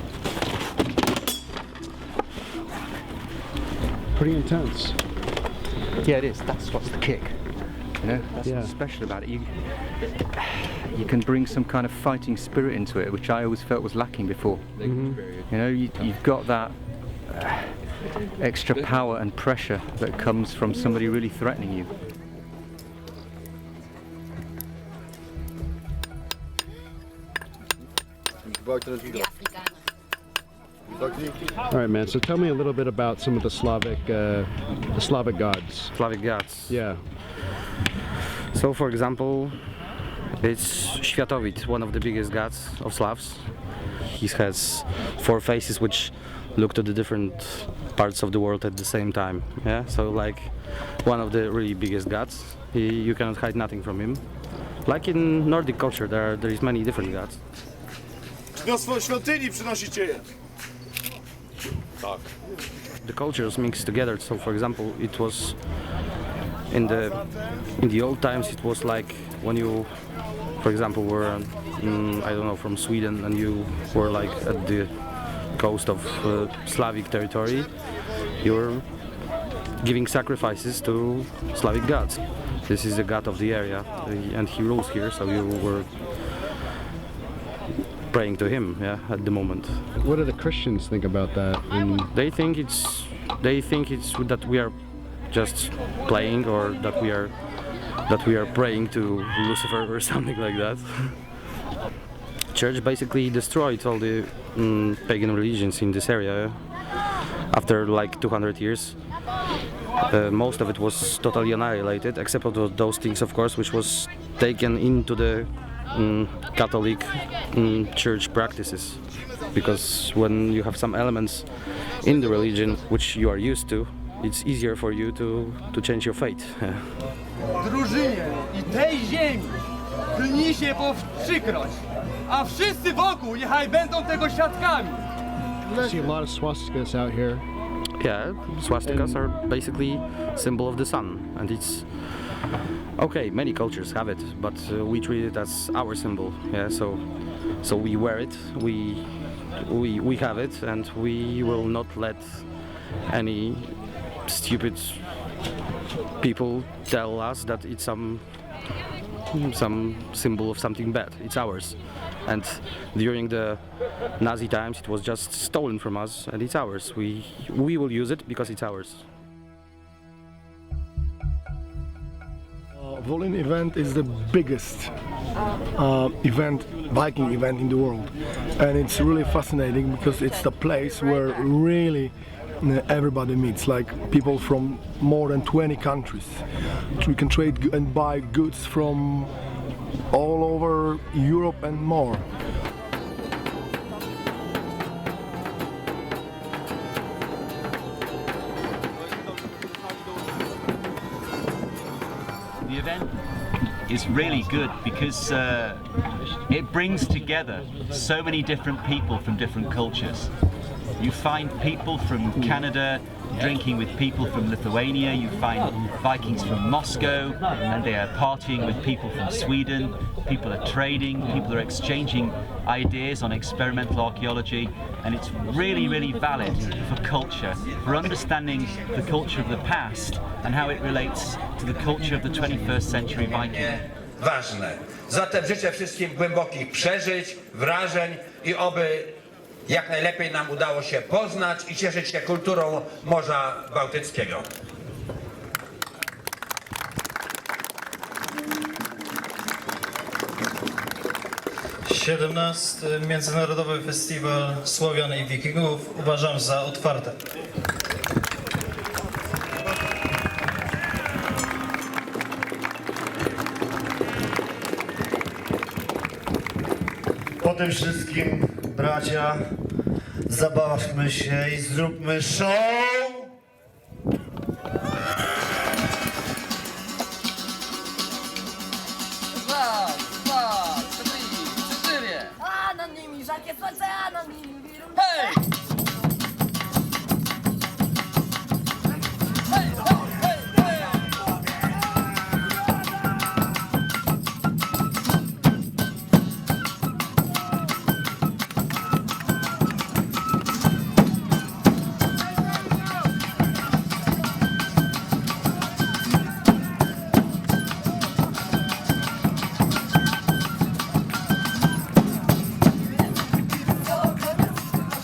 Pretty intense. Yeah, it is. That's what's the kick. You know, that's what's special about it. You can bring some kind of fighting spirit into it, which I always felt was lacking before. Mm-hmm. You know, you've got that extra power and pressure that comes from somebody really threatening you. All right, man. So tell me a little bit about some of the Slavic gods. Slavic gods. Yeah. So, for example, It's Światowid, one of the biggest gods of Slavs. He has 4 faces which look to the different parts of the world at the same time. Yeah, so like one of the really biggest gods. You cannot hide nothing from him. Like in Nordic culture, there is many different gods. Do swojej świątyni przynosicie je. Tak. The cultures mixed together. So, for example, it was in the old times. It was like when you, for example, were I don't know, from Sweden, and you were like at the coast of Slavic territory. You were giving sacrifices to Slavic gods. This is the god of the area, and he rules here. So you were praying to him, yeah, at the moment. What do the Christians think about that? They think it's that we are just playing, or that we are praying to Lucifer or something like that. Church basically destroyed all the pagan religions in this area after like 200 years. Most of it was totally annihilated, except for those things, of course, which was taken into the Catholic church practices. Because when you have some elements in the religion which you are used to, it's easier for you to change your fate. Drużynie i tej ziemi klnij się po przykrość, a wszyscy wokół niechaj będą tego świadkami. I see a lot of swastikas out here. Yeah, swastikas are basically symbol of the sun, and it's okay. Many cultures have it, but we treat it as our symbol. Yeah, so we wear it, we have it, and we will not let any stupid people tell us that it's some symbol of something bad. It's ours. And during the Nazi times, it was just stolen from us, and it's ours. We will use it because it's ours. Wolin event is the biggest Viking event in the world, and it's really fascinating because it's the place where really everybody meets, like people from more than 20 countries. We can trade and buy goods from all over Europe and more. The event is really good because it brings together so many different people from different cultures. You find people from Canada drinking with people from Lithuania, you find Vikings from Moscow, and they are partying with people from Sweden, people are trading, people are exchanging ideas on experimental archaeology, and it's really, really valid for culture, for understanding the culture of the past and how it relates to the culture of the 21st century Viking. Ważne. Zatem życzę wszystkim głębokich przeżyć, wrażeń i oby jak najlepiej nam udało się poznać i cieszyć się kulturą Morza Bałtyckiego. XVII Międzynarodowy Festiwal Słowian i Wikingów uważam za otwarte. Po tym wszystkim, bracia, zabawmy się i zróbmy show! Raz, dwa, trzy, cztery. A nad nimi żakie słońce, a nad nimi wirum. Hej!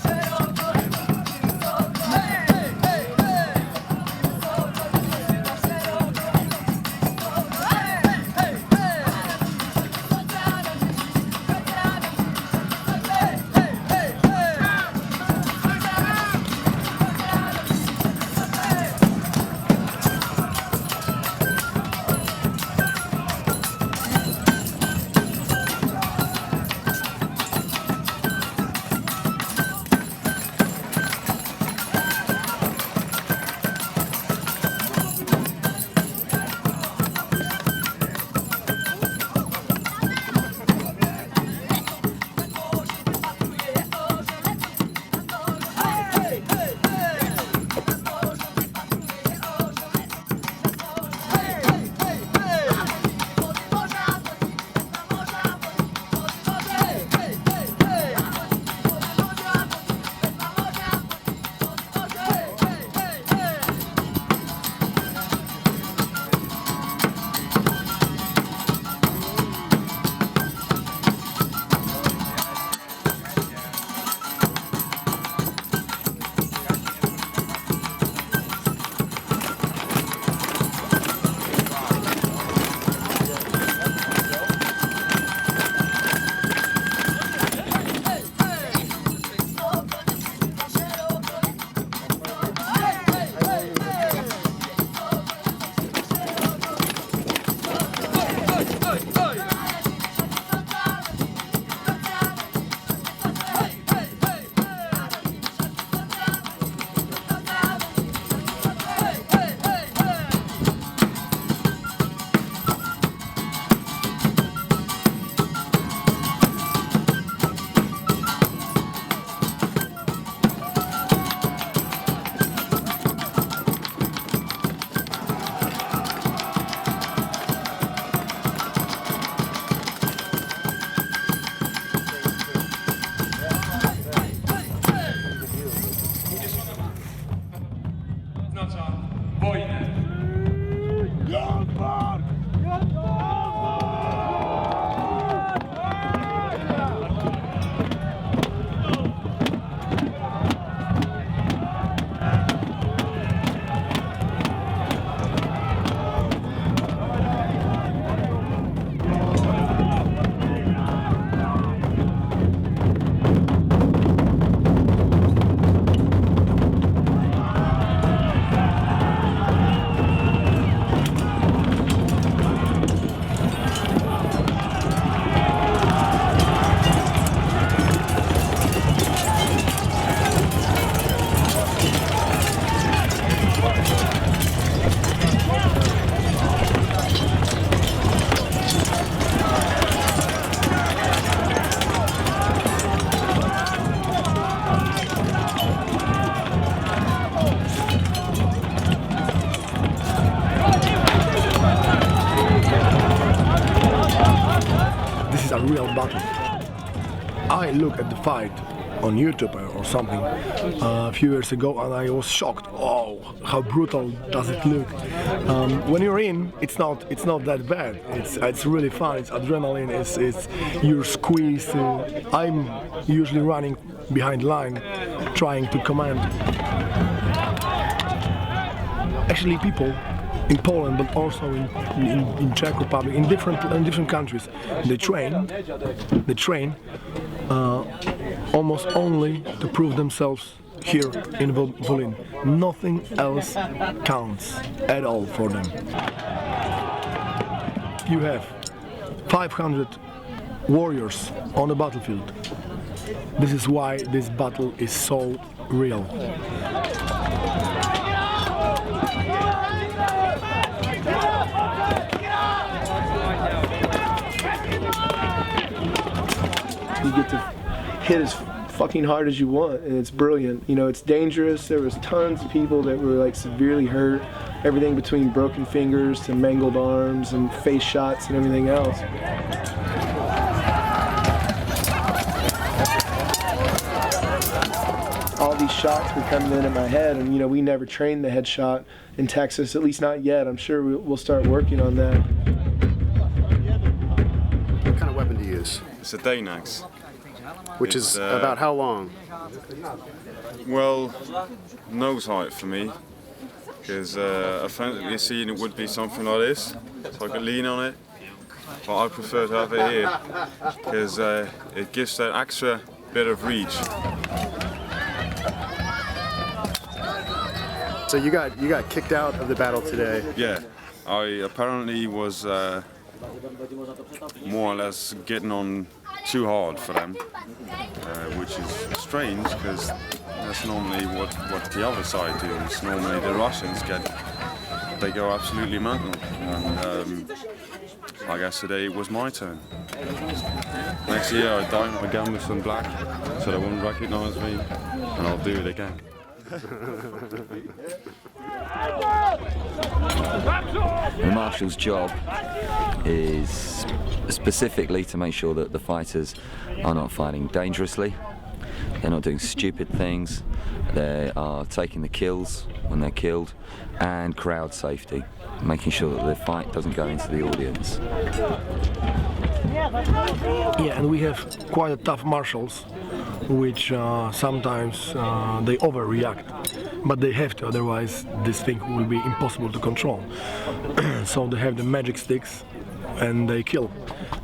Szeroko battle. I look at the fight on YouTube or something a few years ago, and I was shocked. Oh, how brutal does it look? When you're in, it's not that bad. It's really fun. It's adrenaline. It's you're squeezed. I'm usually running behind line, trying to command. Actually, people in Poland, but also in Czech Republic, in different countries, they train almost only to prove themselves here in Wolin. Nothing else counts at all for them. You have 500 warriors on the battlefield. This is why this battle is so real. You get to hit as fucking hard as you want, and it's brilliant. You know, it's dangerous. There was tons of people that were like severely hurt. Everything between broken fingers to mangled arms and face shots and everything else. All these shots were coming in at my head, and you know, we never trained the headshot in Texas, at least not yet. I'm sure we'll start working on that. What kind of weapon do you use? It's a Danax. Which is about how long? Well, nose height for me, because a fantasy scene it would be something like this, so I could lean on it. But I prefer to have it here, because it gives that extra bit of reach. So you got kicked out of the battle today. Yeah, I apparently was more or less getting on too hard for them, which is strange because that's normally what the other side do. It's normally the Russians they go absolutely mental, and I guess today it was my turn. Next year I dye my gambas in black so they won't recognise me, and I'll do it again. The marshal's job is specifically to make sure that the fighters are not fighting dangerously, they're not doing stupid things, they are taking the kills when they're killed, and crowd safety, making sure that the fight doesn't go into the audience. Yeah, and we have quite a tough marshals, which sometimes they overreact, but they have to, otherwise this thing will be impossible to control. So they have the magic sticks and they kill.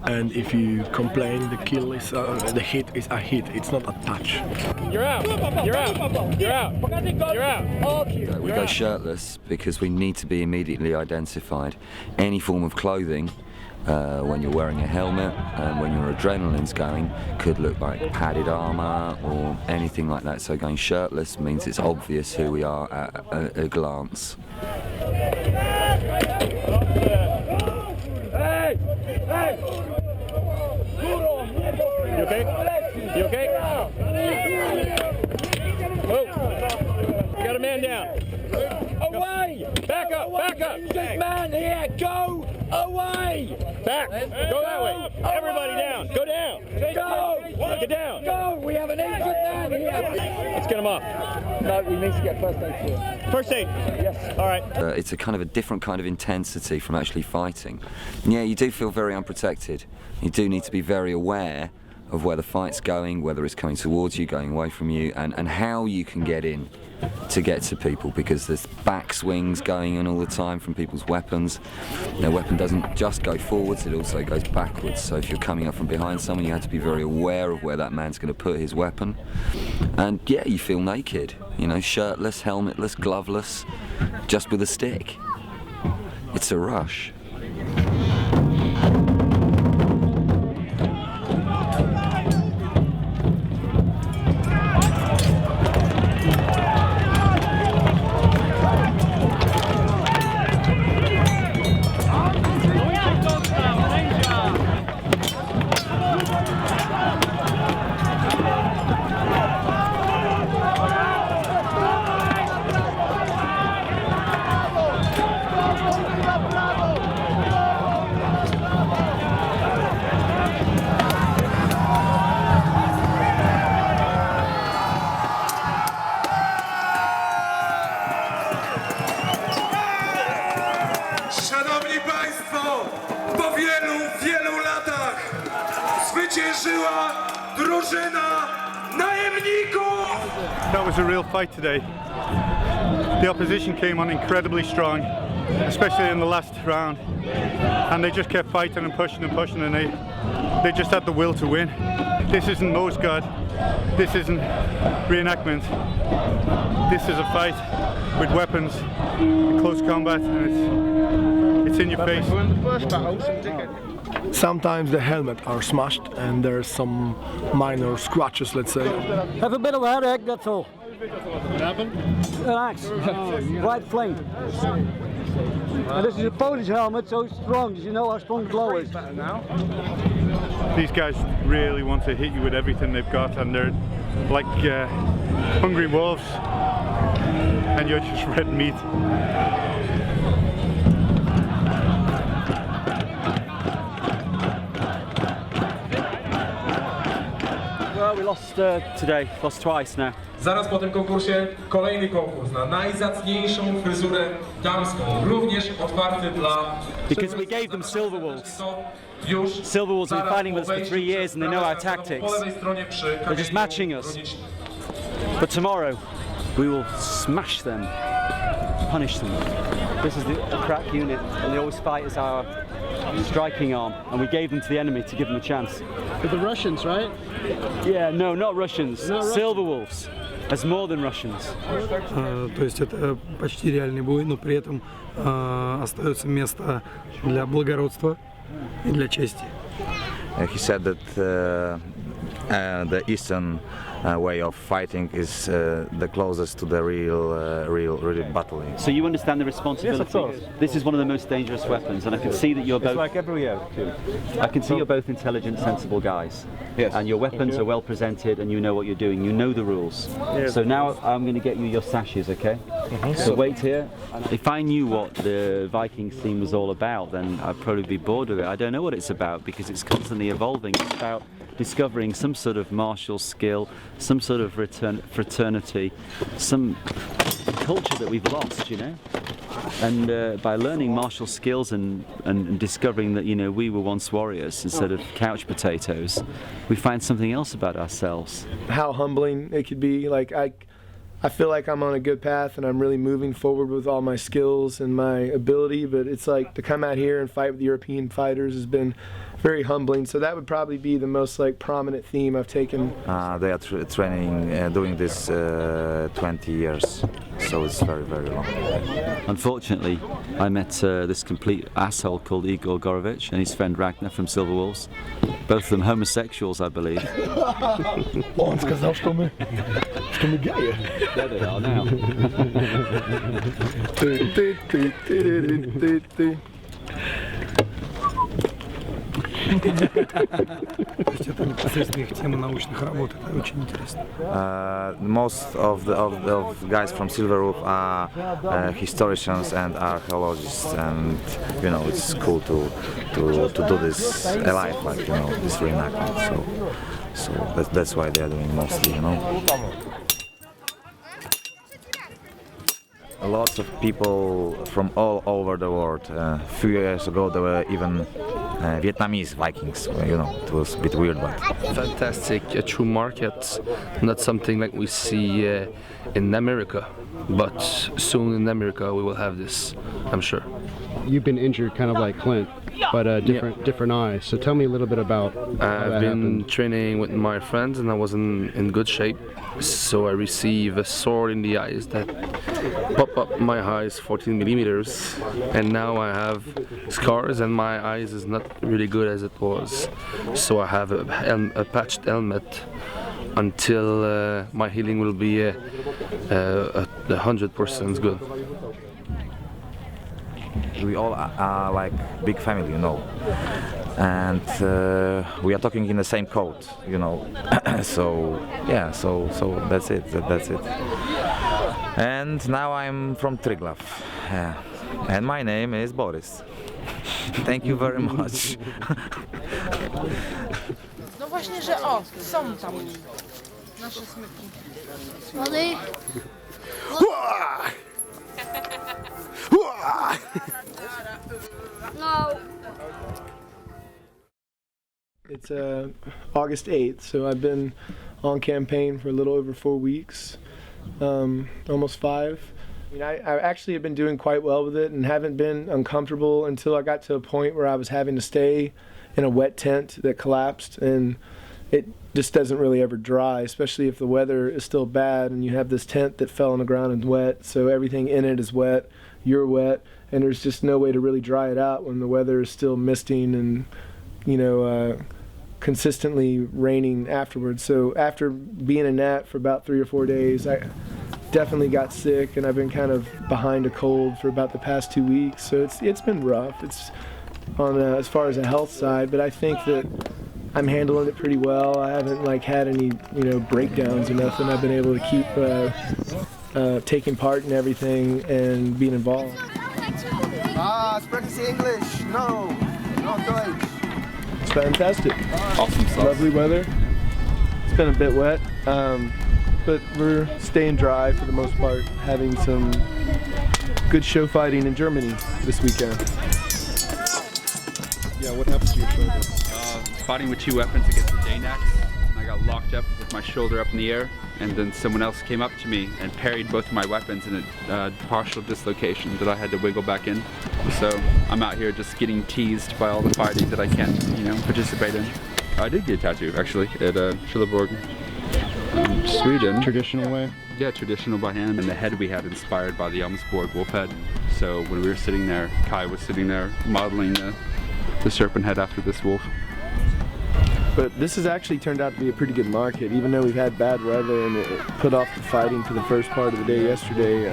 And if you complain, the kill is the hit is a hit. It's not a touch. You're out. You're out. You're out. You're out. We go shirtless because we need to be immediately identified. Any form of clothing, when you're wearing a helmet and when your adrenaline's going, could look like padded armor or anything like that. So going shirtless means it's obvious who we are at a glance. Hey! Hey! You okay? You okay? Move! You got a man down. Away! Back up! Back up! This man here, go away! Back! Go that way! Everybody down! Go down! Go! Get down! Go! We have an injured man here! Let's get him off. No, we need to get first aid here. First aid? Yes. All right. It's a kind of a different kind of intensity from actually fighting. Yeah, you do feel very unprotected. You do need to be very aware of where the fight's going, whether it's coming towards you, going away from you, and how you can get in to get to people, because there's backswings going on all the time from people's weapons. Their weapon doesn't just go forwards, it also goes backwards. So if you're coming up from behind someone, you have to be very aware of where that man's going to put his weapon. And yeah, you feel naked, you know, shirtless, helmetless, gloveless, just with a stick. It's a rush. zwyciężyła drużyna najemników! That was a real fight today. The opposition came on incredibly strong, especially in the last round, and they just kept fighting and pushing and pushing, and they just had the will to win. This isn't Moesgård, this isn't re-enactments. This is a fight with weapons, close combat, and it's in your face. Sometimes the helmet are smashed and there's some minor scratches, let's say. Have a bit of a headache, that's all. What happened? An axe, right flank. And this is a Polish helmet, so it's strong, as you know how strong the blow is. These guys really want to hit you with everything they've got, and they're like hungry wolves, and you're just red meat. Well, we lost today, lost twice now. Zaraz po tym konkursie kolejny konkurs na najzacniejszą fryzurę damską, również otwarty dla... Because we gave them silver wolves. Silver wolves have been fighting with us for 3 years and they know our tactics. They're just matching us. But tomorrow, we will smash them, punish them. This is the crack unit, and they always fight as our striking arm, and we gave them to the enemy to give them a chance. But the Russians, right? Yeah, no, not Russians. Silver wolves. As more than Russians. То есть это почти реальный бой, но при этом остается место для благородства и для чести. He said that the Eastern way of fighting is the closest to the real battling. So you understand the responsibility. Yes, of course. This is one of the most dangerous weapons, and I can see that you're both. It's like every year too. I can see you're both intelligent, sensible guys. Yes. And your weapons are well presented, and you know what you're doing. You know the rules. Yes. So now I'm going to get you your sashes, okay? So wait here. If I knew what the Viking scene was all about, then I'd probably be bored with it. I don't know what it's about because it's constantly evolving. It's about discovering some sort of martial skill, some sort of fraternity, some culture that we've lost, you know. And by learning martial skills and discovering that, you know, we were once warriors instead of couch potatoes, we find something else about ourselves. How humbling it could be. Like I feel like I'm on a good path and I'm really moving forward with all my skills and my ability, but it's like to come out here and fight with European fighters has been very humbling. So that would probably be the most like prominent theme I've taken. They are training, doing this 20 years, so it's very, very long. Unfortunately, I met this complete asshole called Igor Gorovich and his friend Ragnar from Silver Wolves. Both of them homosexuals, I believe. Он сказал, что мы геи. There they are now. Most of the guys from Silver Wolf are historians and archaeologists, and you know it's cool to do this alive, like you know this reenactment. So that's why they are doing mostly, you know. Lots of people from all over the world. A few years ago there were even Vietnamese Vikings, you know, it was a bit weird, but... Fantastic, a true market, not something like we see in America, but soon in America we will have this, I'm sure. You've been injured kind of like Clint, but different eyes, so tell me a little bit about how I've been happened. training with my friends and I wasn't in good shape, so I received a sword in the eyes that popped up my eyes 14 millimeters, and now I have scars and my eyes is not really good as it was, so I have a patched helmet until my healing will be 100% good. We all are like big family, you know, and we are talking in the same code, you know. So yeah, so that's it. And now I'm from Triglav, and my name is Boris. Thank you very much. No właśnie, że są tam nasze smyki. Wody. No. It's August 8th, so I've been on campaign for a little over 4 weeks, almost 5. I mean, I actually have been doing quite well with it and haven't been uncomfortable until I got to a point where I was having to stay in a wet tent that collapsed, and it just doesn't really ever dry, especially if the weather is still bad and you have this tent that fell on the ground and wet, so everything in it is wet, you're wet, and there's just no way to really dry it out when the weather is still misting and, you know, consistently raining afterwards. So after being in that for about 3 or 4 days, I definitely got sick, and I've been kind of behind a cold for about the past 2 weeks. So it's been rough. It's on as far as the health side, but I think that I'm handling it pretty well. I haven't like had any, you know, breakdowns or nothing. I've been able to keep taking part in everything and being involved. Sprechen Sie English? No Deutsch. It's fantastic. Awesome sauce. Lovely weather. It's been a bit wet, but we're staying dry for the most part, having some good show fighting in Germany this weekend. Yeah, what happened to your shoulder? Fighting with 2 weapons against the Daneaxe, and I got locked up with my shoulder up in the air, and then someone else came up to me and parried both of my weapons in a partial dislocation that I had to wiggle back in. So I'm out here just getting teased by all the fighting that I can't, you know, participate in. I did get a tattoo actually at Jylov, Sweden. Traditional way? Yeah, traditional by hand. And the head we had inspired by the Jomsborg wolf head. So when we were sitting there, Kai was sitting there modeling the serpent head after this wolf. But this has actually turned out to be a pretty good market, even though we've had bad weather and it put off the fighting for the first part of the day yesterday.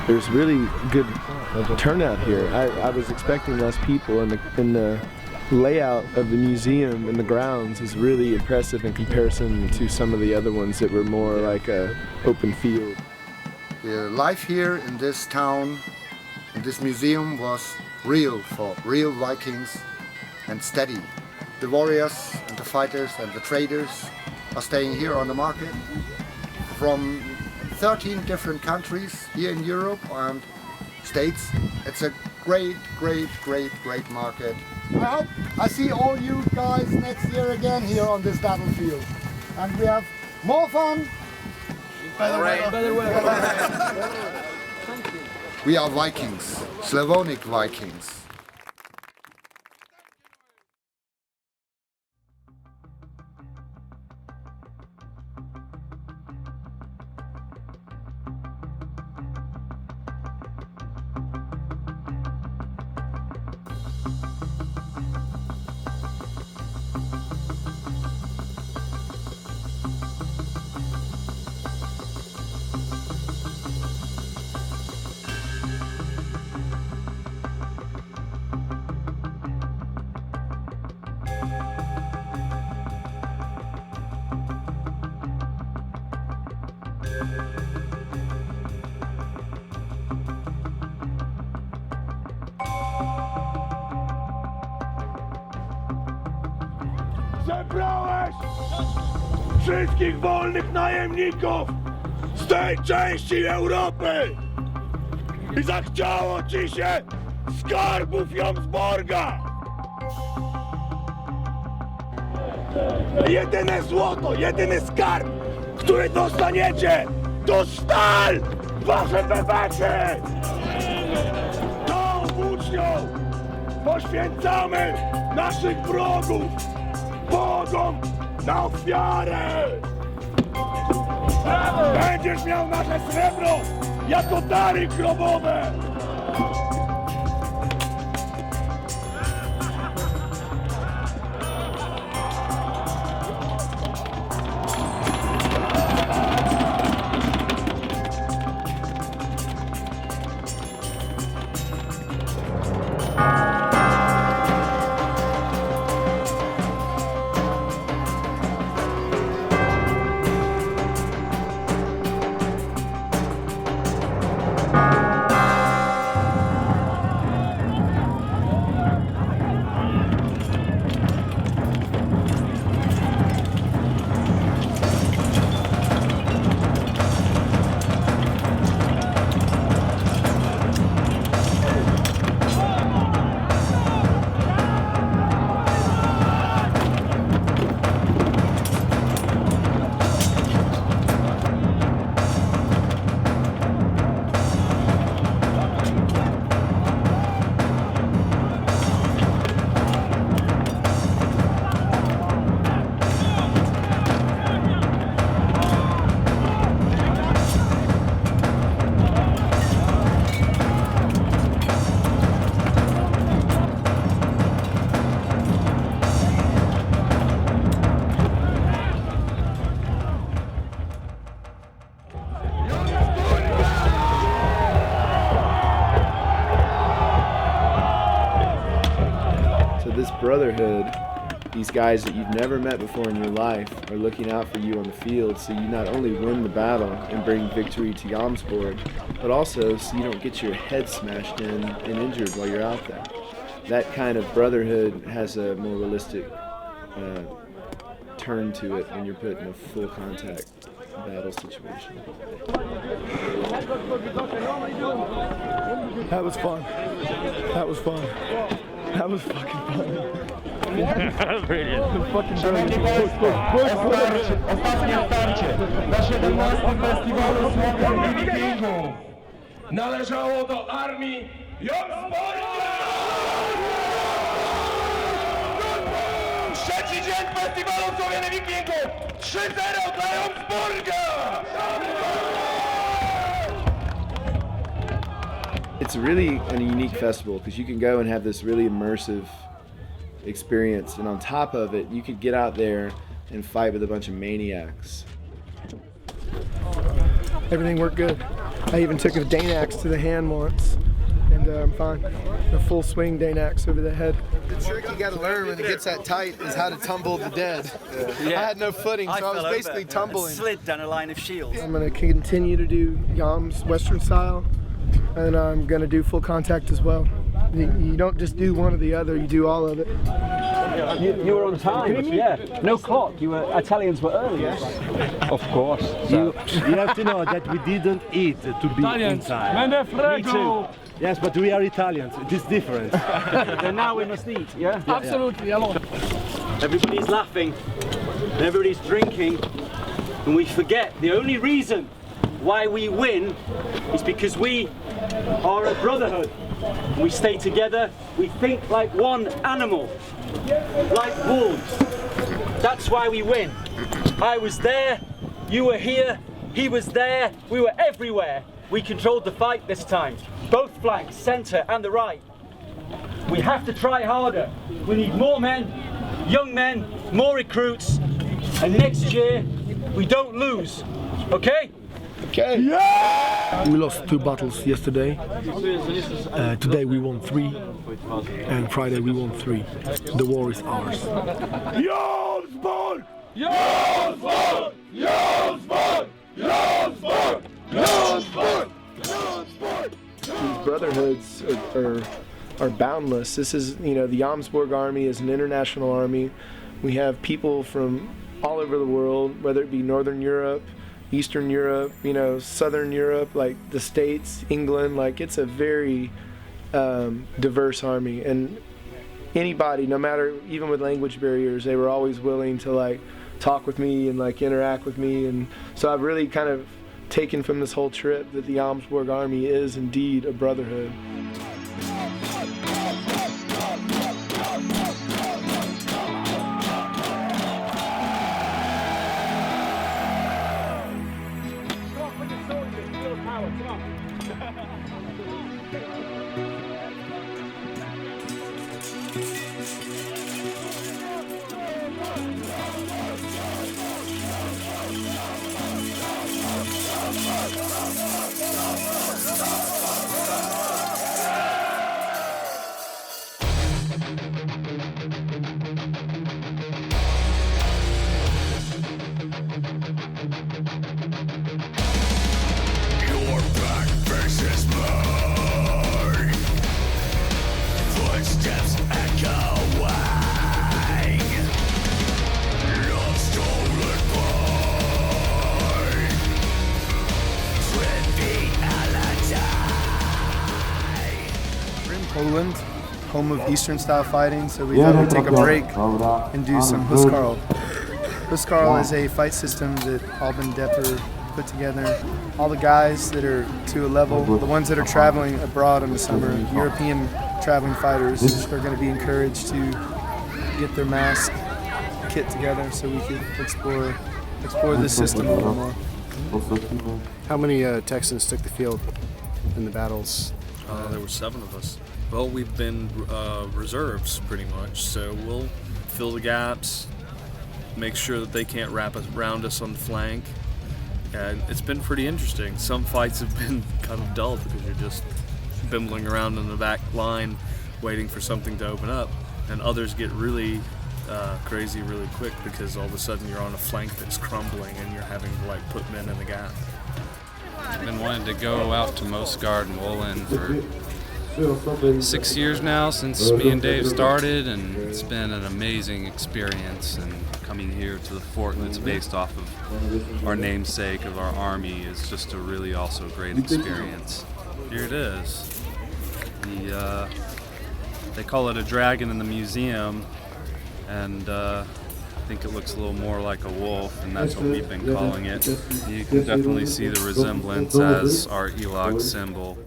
There's really good turnout here. I was expecting less people, and the layout of the museum and the grounds is really impressive in comparison to some of the other ones that were more like a open field. The life here in this town, in this museum, was real for real Vikings and steady. The warriors and the fighters and the traders are staying here on the market from 13 different countries here in Europe and States. It's a great market. I hope I see all you guys next year again here on this battlefield. And we have more fun. Better weather. We are Vikings, Slavonic Vikings. Zebrałeś wszystkich wolnych najemników z tej części Europy i zachciało ci się skarbów Jomsborga. Jedyne złoto, jedyny skarb, który dostaniecie, to stal, wasze bebechy! Tą włócznią poświęcamy naszych wrogów Bogom na ofiarę! Będziesz miał nasze srebro jako dary grobowe! brotherhood, these guys that you've never met before in your life are looking out for you on the field, so you not only win the battle and bring victory to Jomsborg, but also so you don't get your head smashed in and injured while you're out there. That kind of brotherhood has a more realistic turn to it when you're put in a full contact battle situation. That was fun. That was fun. That was fucking fun. Brilliant. Ostatnie starcie na 17. Festiwalu Słowa Wikingów należało do Armii Jomsborga! Trzeci dzień Festiwalu Słowiany Wikingów! 3-0 dla Jomsborga! It's really a unique festival because you can go and have this really immersive experience, and on top of it, you could get out there and fight with a bunch of maniacs. Everything worked good. I even took a Dane axe to the hand once, and I'm fine. A full swing Dane axe over the head. The trick you got to learn when it gets that tight is how to tumble the dead. Yeah. I had no footing, so I was basically tumbling. Slid down a line of shields. I'm going to continue to do Joms Western style, and I'm going to do full contact as well. You don't just do one or the other, you do all of it. You were on time, yeah. No clock. Italians were early. Yes. Of course. You have to know that we didn't eat to be Italians. inside. Me too. Yes, but we are Italians. It is different. And now we must eat, yeah? Absolutely. Everybody's laughing, and everybody's drinking, and we forget the only reason why we win is because we are a brotherhood. We stay together, we think like one animal, like wolves. That's why we win. I was there, you were here, he was there, we were everywhere. We controlled the fight this time, both flanks, centre and the right. We have to try harder. We need more men, young men, more recruits, and next year we don't lose, okay? Okay. Yeah! We lost 2 battles yesterday. Today we won 3, and Friday we won 3. The war is ours. Jomsborg! Jomsborg! Jomsborg! Jomsborg! Jomsborg! Jomsborg! These brotherhoods are boundless. This is, the Jomsborg Army is an international army. We have people from all over the world, whether it be Northern Europe, Eastern Europe, Southern Europe, like the States, England, like it's a very diverse army, and anybody, no matter, even with language barriers, they were always willing to talk with me and interact with me, and so I've really kind of taken from this whole trip that the Jomsborg Army is indeed a brotherhood. Poland, home of Eastern style fighting, so we thought we'd take a break and do some Moesgård. Moesgård is a fight system that Alban Depper put together. All the guys that are to a level, the ones that are traveling abroad in the summer, European traveling fighters, are going to be encouraged to get their mask kit together so we could explore this system a little more. How many Texans took the field in the battles? There were 7 of us. Well, we've been reserves pretty much, so we'll fill the gaps, make sure that they can't wrap around us on the flank, and it's been pretty interesting. Some fights have been kind of dull because you're just bimbling around in the back line waiting for something to open up, and others get really crazy really quick because all of a sudden you're on a flank that's crumbling and you're having to like put men in the gap. I've been wanting to go out to Moesgård and Wolin for 6 years now since me and Dave started, and it's been an amazing experience. And coming here to the fort that's based off of our namesake of our army is just a really also great experience. Here it is. They call it a dragon in the museum, and I think it looks a little more like a wolf, and that's what we've been calling it. You can definitely see the resemblance as our Jylov symbol.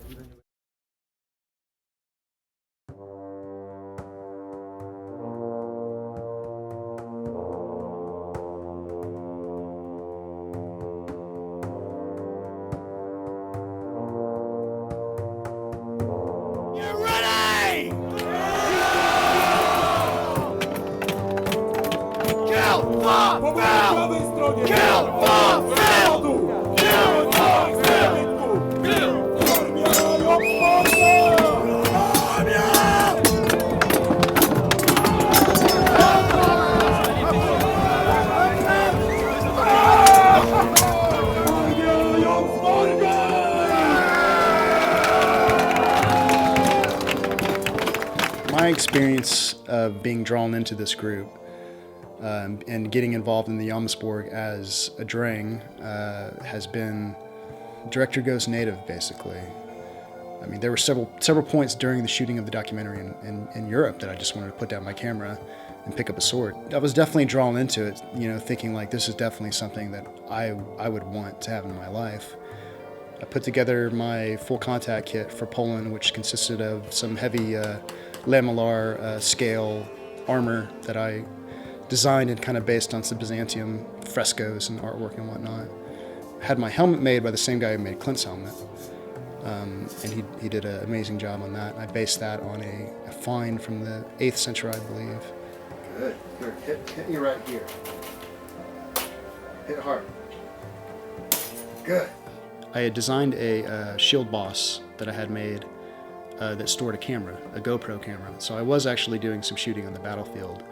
My experience of being drawn into this group and getting involved in the Jomsborg as a dreng has been director goes native, basically. I mean, there were several points during the shooting of the documentary in Europe that I just wanted to put down my camera and pick up a sword. I was definitely drawn into it, you know, thinking like this is definitely something that I would want to have in my life. I put together my full contact kit for Poland, which consisted of some heavy lamellar scale armor that I designed and kind of based on some Byzantium frescoes and artwork and whatnot. I had my helmet made by the same guy who made Clint's helmet, and he did an amazing job on that. I based that on a find from the 8th century, I believe. Good, good. Hit me right here. Hit hard. Good. I had designed a shield boss that I had made that stored a camera, a GoPro camera. So I was actually doing some shooting on the battlefield.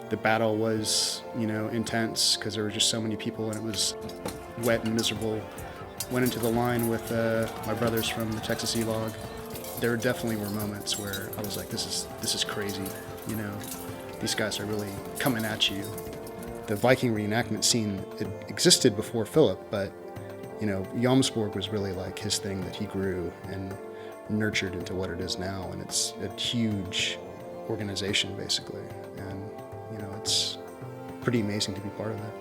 The battle was, you know, intense because there were just so many people and it was wet and miserable. Went into the line with my brothers from the Texas Jylov. There definitely were moments where I was like, this is crazy, you know. These guys are really coming at you. The Viking reenactment scene, it existed before Philip, but you know, Jomsborg was really like his thing that he grew and nurtured into what it is now, and it's a huge organization basically, and you know, it's pretty amazing to be part of it.